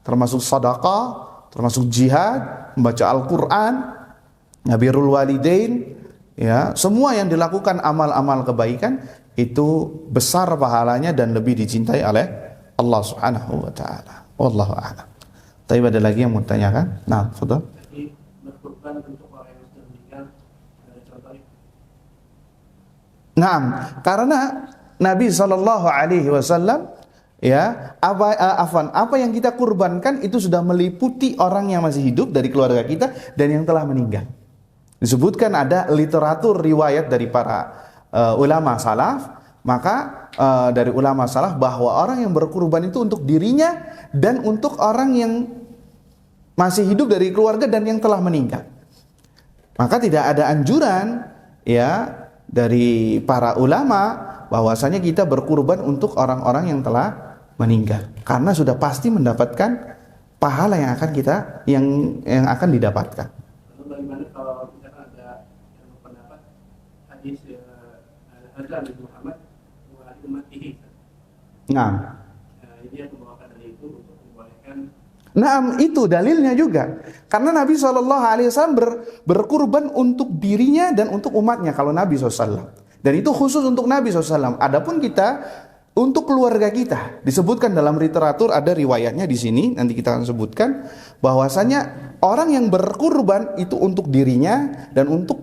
termasuk sedekah, termasuk jihad, membaca Al-Quran, birrul walidain, ya semua yang dilakukan amal-amal kebaikan itu besar pahalanya dan lebih dicintai oleh Allah Subhanahu wa taala. Wallahu a'lam. Tapi ada lagi yang mau tanyakan? Nah, fadhal. Jadi berkorban untuk orang yang sudah meninggal, ada contohnya? Nah, karena Nabi Shallallahu Alaihi Wasallam ya apa yang kita kurbankan itu sudah meliputi orang yang masih hidup dari keluarga kita dan yang telah meninggal. Disebutkan ada literatur riwayat dari para ulama salaf, maka dari ulama salaf bahwa orang yang berkurban itu untuk dirinya dan untuk orang yang masih hidup dari keluarga dan yang telah meninggal. Maka tidak ada anjuran ya dari para ulama bahwasanya kita berkurban untuk orang-orang yang telah meninggal, karena sudah pasti mendapatkan pahala yang akan yang akan didapatkan. Lalu bagaimana kalau misalkan ada yang berpendapat hadis Hadis Nabi Muhammad wa ummatihi. Nah, Ini yang membawakan dari itu untuk membolehkan. nah itu dalilnya juga. Karena Nabi SAW berkurban untuk dirinya dan untuk umatnya kalau Nabi SAW. Dan itu khusus untuk Nabi SAW. Adapun kita untuk keluarga kita, disebutkan dalam literatur, ada riwayatnya di sini, nanti kita akan sebutkan bahwasanya orang yang berkurban itu untuk dirinya dan untuk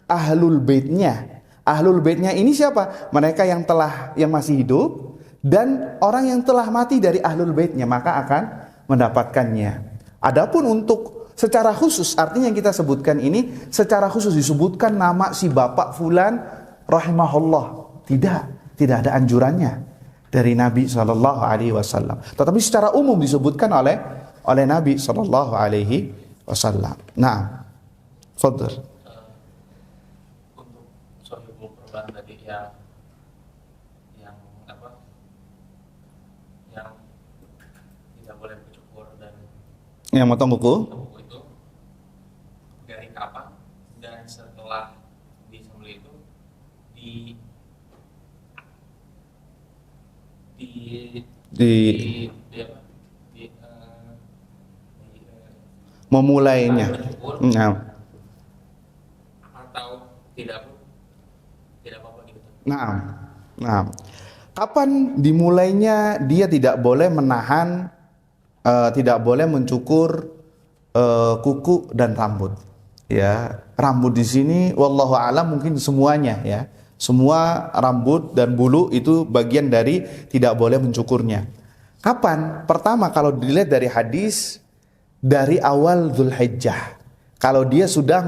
ahlul baitnya. Ahlul baitnya ini siapa? Mereka yang masih hidup dan orang yang telah mati dari ahlul baitnya, maka akan mendapatkannya. Adapun untuk secara khusus, artinya yang kita sebutkan ini secara khusus disebutkan nama si bapak fulan rahimahullah. Tidak ada anjurannya dari Nabi sallallahu alaihi wasallam. Tetapi secara umum disebutkan oleh Nabi sallallahu alaihi wasallam. Nah, fadhil. Untuk sohibul kurban tadi yang apa? Yang tidak boleh bercukur dan Yang motong kuku. Kuku itu dari kapan dan setelah disembelih itu di di Di di apa? Di memulainya. bercukur Nah, atau tidak apa-apa gitu. nah, nah. Kapan dimulainya dia tidak boleh menahan, tidak boleh mencukur kuku dan rambut. Ya, rambut di sini, wallahu a'lam mungkin semuanya ya. Semua rambut dan bulu itu bagian dari tidak boleh mencukurnya. Kapan? Pertama kalau dilihat dari hadis dari awal Dzulhijjah. Kalau dia sudah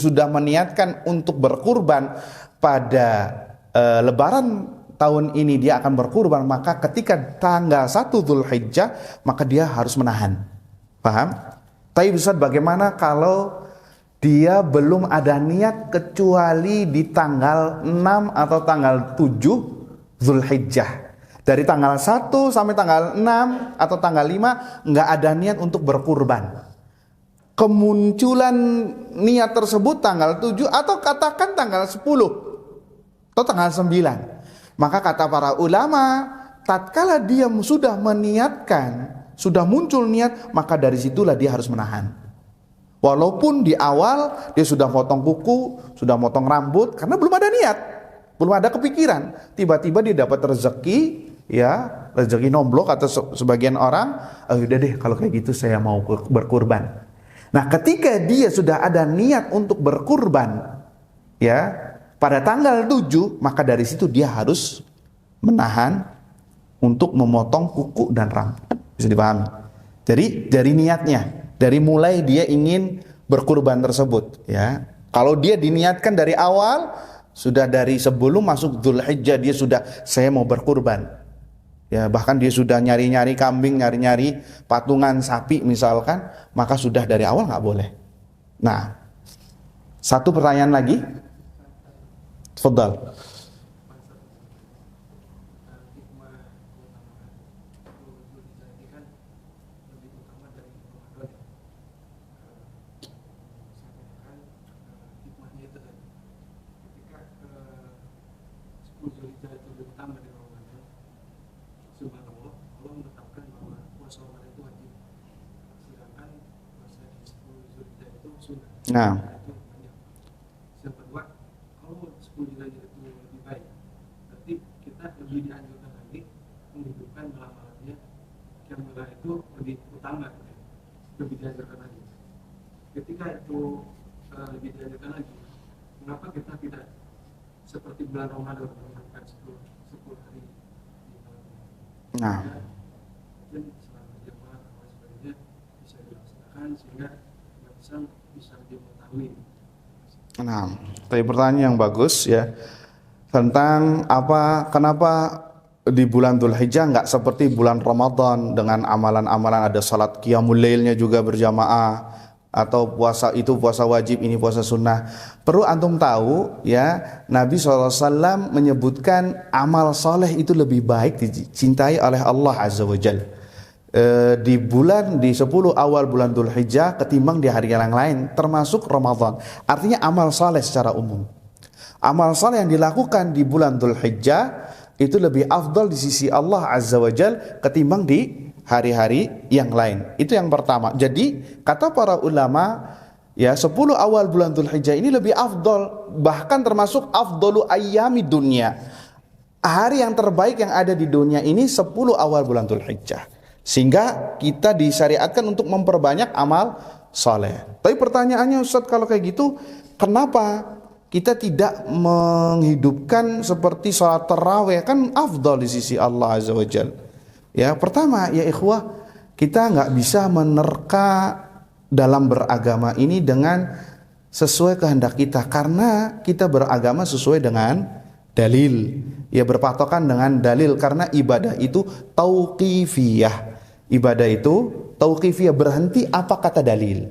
sudah meniatkan untuk berkurban pada Lebaran tahun ini dia akan berkurban, maka ketika tanggal 1 Dzulhijjah maka dia harus menahan. Paham? Tapi Ustaz, bagaimana kalau dia belum ada niat kecuali di tanggal 6 atau tanggal 7 Dzulhijjah? Dari tanggal 1 sampai tanggal 6 atau tanggal 5 nggak ada niat untuk berkurban. Kemunculan niat tersebut tanggal 7 atau katakan tanggal 10 atau tanggal 9. Maka kata para ulama, tatkala dia sudah meniatkan, sudah muncul niat, maka dari situlah dia harus menahan. Walaupun di awal dia sudah potong kuku, sudah potong rambut, karena belum ada niat, belum ada kepikiran. Tiba-tiba dia dapat rezeki, ya rezeki nomblok atau sebagian orang, udah deh kalau kayak gitu saya mau berkurban. Nah ketika dia sudah ada niat untuk berkurban, ya pada tanggal 7, maka dari situ dia harus menahan untuk memotong kuku dan rambut. Bisa dipahami? Jadi dari niatnya, dari mulai dia ingin berkurban tersebut, ya. Kalau dia diniatkan dari awal, sudah dari sebelum masuk Dzulhijjah dia sudah saya mau berkurban. Ya, bahkan dia sudah nyari-nyari kambing, nyari-nyari patungan sapi misalkan, maka sudah dari awal nggak boleh. Nah, satu pertanyaan lagi. Tafadhal. Nah, yang kedua, kalau 10 Dzulhijjah itu lebih baik, berarti kita lebih dianjurkan lagi menghidupkan malam-malamnya yang mulai itu lebih utama, lebih dianjurkan lagi. Ketika itu lebih dianjurkan lagi, mengapa kita tidak seperti bulan Ramadan menghidupkan 10 hari di malamnya? nah, Mungkin selama jamaah atau sebagainya bisa dilaksanakan sehingga bisa lebih mengetahui. nah. Tadi pertanyaan yang bagus ya tentang kenapa di bulan Dzulhijjah nggak seperti bulan Ramadan dengan amalan-amalan ada salat qiyamul lailnya juga berjamaah atau puasa itu puasa wajib ini puasa sunnah. Perlu antum tahu ya Nabi SAW menyebutkan amal soleh itu lebih baik dicintai oleh Allah Azza wa Jalla di 10 awal bulan Dzulhijjah ketimbang di hari yang lain termasuk Ramadan. Artinya amal saleh secara umum. Amal saleh yang dilakukan di bulan Dzulhijjah itu lebih afdal di sisi Allah Azza wa Jalla ketimbang di hari-hari yang lain. Itu yang pertama. Jadi kata para ulama ya 10 awal bulan Dzulhijjah ini lebih afdal, bahkan termasuk afdalu ayyami dunya. Hari yang terbaik yang ada di dunia ini 10 awal bulan Dzulhijjah. Sehingga kita disyariatkan untuk memperbanyak amal saleh. Tapi pertanyaannya Ustaz, kalau kayak gitu kenapa kita tidak menghidupkan seperti salat tarawih, kan afdal di sisi Allah Azza wa Jalla? Ya, pertama ya ikhwah, kita nggak bisa menerka dalam beragama ini dengan sesuai kehendak kita, karena kita beragama sesuai dengan dalil. Ya, berpatokan dengan dalil, karena ibadah itu tauqifiyah. Ibadah itu tauqifiyah, berhenti apa kata dalil.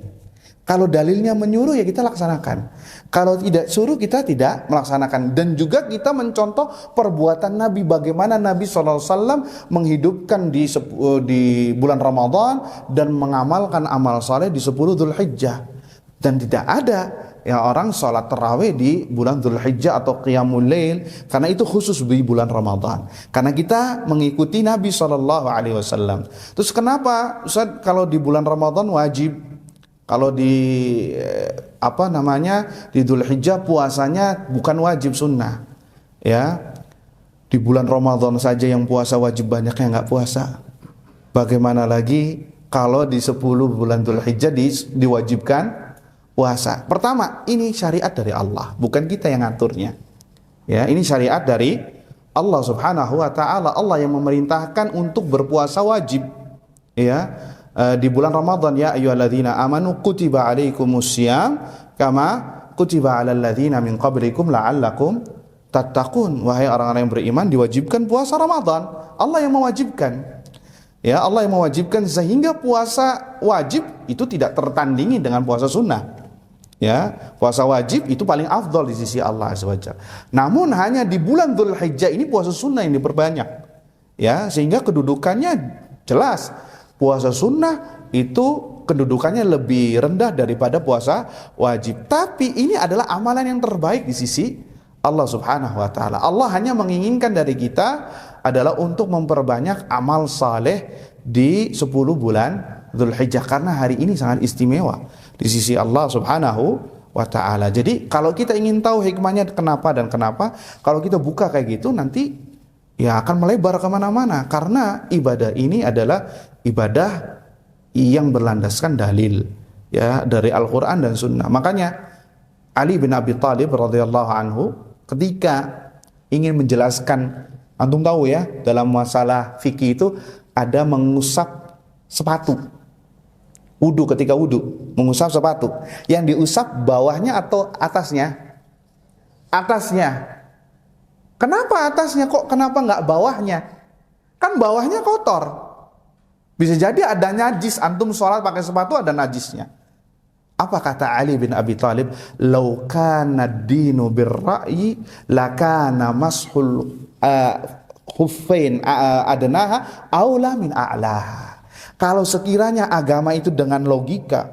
Kalau dalilnya menyuruh ya kita laksanakan. Kalau tidak suruh kita tidak melaksanakan. Dan juga kita mencontoh perbuatan Nabi. Bagaimana Nabi SAW menghidupkan di bulan Ramadan dan mengamalkan amal saleh di 10 Dzulhijjah. Dan tidak ada ya orang sholat tarawih di bulan Dzulhijjah atau Qiyamul Lail, karena itu khusus di bulan Ramadan. Karena kita mengikuti Nabi SAW. Terus kenapa Ustaz kalau di bulan Ramadan wajib? Kalau di di Dzulhijjah puasanya bukan wajib, sunnah. Ya. Di bulan Ramadan saja yang puasa wajib, banyak yang enggak puasa. Bagaimana lagi kalau di 10 bulan Dzulhijjah diwajibkan puasa? Pertama, ini syariat dari Allah, bukan kita yang ngaturnya. Ya, ini syariat dari Allah Subhanahu wa taala. Allah yang memerintahkan untuk berpuasa wajib. Ya. Di bulan Ramadan, ya ayyuhalladzina amanu kutiba alaikumussyam kama kutiba alal ladzina min qablikum la'allakum tattaqun. Wahai orang-orang yang beriman, diwajibkan puasa Ramadan. Allah yang mewajibkan. Ya, Allah yang mewajibkan, sehingga puasa wajib itu tidak tertandingi dengan puasa sunnah. Ya, puasa wajib itu paling afdal di sisi Allah Azza wa Jalla. Namun hanya di bulan Dzulhijjah ini puasa sunnah yang diperbanyak. Ya, sehingga kedudukannya jelas. Puasa sunnah itu kedudukannya lebih rendah daripada puasa wajib. Tapi ini adalah amalan yang terbaik di sisi Allah Subhanahu wa taala. Allah hanya menginginkan dari kita adalah untuk memperbanyak amal saleh di 10 bulan Dzulhijjah, karena hari ini sangat istimewa di sisi Allah Subhanahu wa taala. Jadi kalau kita ingin tahu hikmahnya kenapa dan kenapa, kalau kita buka kayak gitu nanti ya akan melebar kemana-mana, karena ibadah ini adalah ibadah yang berlandaskan dalil ya dari Al-Quran dan Sunnah. Makanya Ali bin Abi Thalib radhiyallahu anhu ketika ingin menjelaskan, antum tahu ya dalam masalah fikih itu ada mengusap sepatu wudu, ketika wudu mengusap sepatu, yang diusap bawahnya atau atasnya? Atasnya. Kenapa atasnya kok? Kenapa nggak bawahnya? Kan bawahnya kotor. Bisa jadi ada najis, antum sholat pakai sepatu ada najisnya. Apa kata Ali bin Abi Thalib? Lau kana ad-dinu bir-ra'yi lakana mashul khuffain adnaha aula min a'laha. Kalau sekiranya agama itu dengan logika,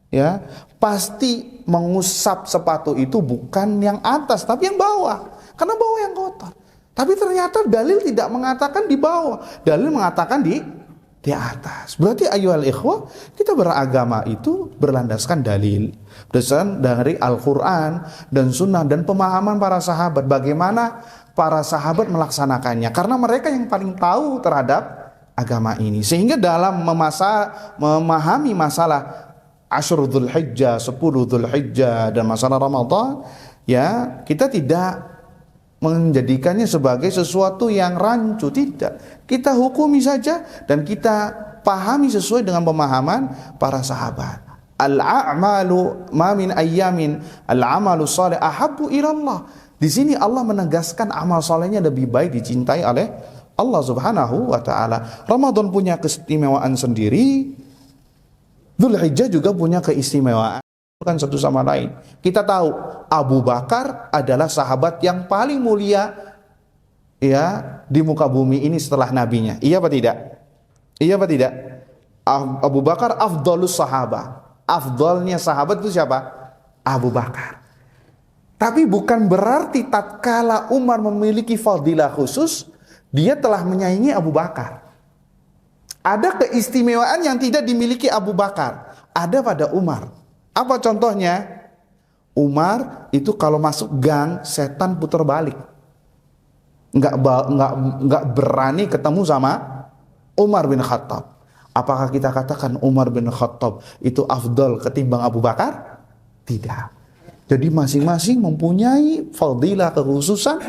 ya, pasti mengusap sepatu itu bukan yang atas tapi yang bawah. Karena bawah yang kotor. Tapi ternyata dalil tidak mengatakan di bawah. Dalil mengatakan di atas. Berarti ayyuhal ikhwah, kita beragama itu berlandaskan dalil. Berdasarkan dari Al-Quran dan Sunnah dan pemahaman para sahabat. Bagaimana para sahabat melaksanakannya. Karena mereka yang paling tahu terhadap agama ini. Sehingga dalam memahami masalah Ashrul Dzulhijjah, 10 Dzulhijjah dan masalah Ramadan, ya kita tidak menjadikannya sebagai sesuatu yang rancu, tidak. Kita hukumi saja dan kita pahami sesuai dengan pemahaman para sahabat. Al-a'malu ma min ayyamin al-amalu salih ahabbu ilallah. Di sini Allah menegaskan amal salehnya lebih baik dicintai oleh Allah Subhanahu wa taala. Ramadan punya keistimewaan sendiri. Dzulhijjah juga punya keistimewaan, bukan satu sama lain. Kita tahu Abu Bakar adalah sahabat yang paling mulia ya di muka bumi ini setelah nabinya. Iya apa tidak? Iya apa tidak? Abu Bakar afdalus sahabah. Afdalnya sahabat itu siapa? Abu Bakar. Tapi bukan berarti tatkala Umar memiliki fadilah khusus, dia telah menyaingi Abu Bakar. Ada keistimewaan yang tidak dimiliki Abu Bakar, ada pada Umar. Apa contohnya? Umar itu kalau masuk gang, setan putar balik. Enggak berani ketemu sama Umar bin Khattab. Apakah kita katakan Umar bin Khattab itu afdal ketimbang Abu Bakar? Tidak. Jadi masing-masing mempunyai fadilah, kekhususan,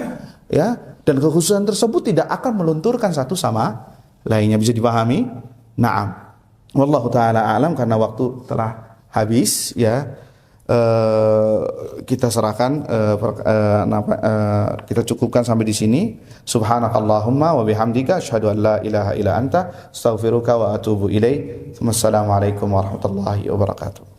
ya, dan kekhususan tersebut tidak akan melunturkan satu sama lainnya. Bisa dipahami? Naam. Wallahu taala alam, karena waktu telah habis, ya. Kita serahkan, kita cukupkan sampai di sini. Subhanakallahumma wa bihamdika asyhadu an la ilaha illa anta astaghfiruka wa atubu ilaik. Wassalamualaikum warahmatullahi wabarakatuh.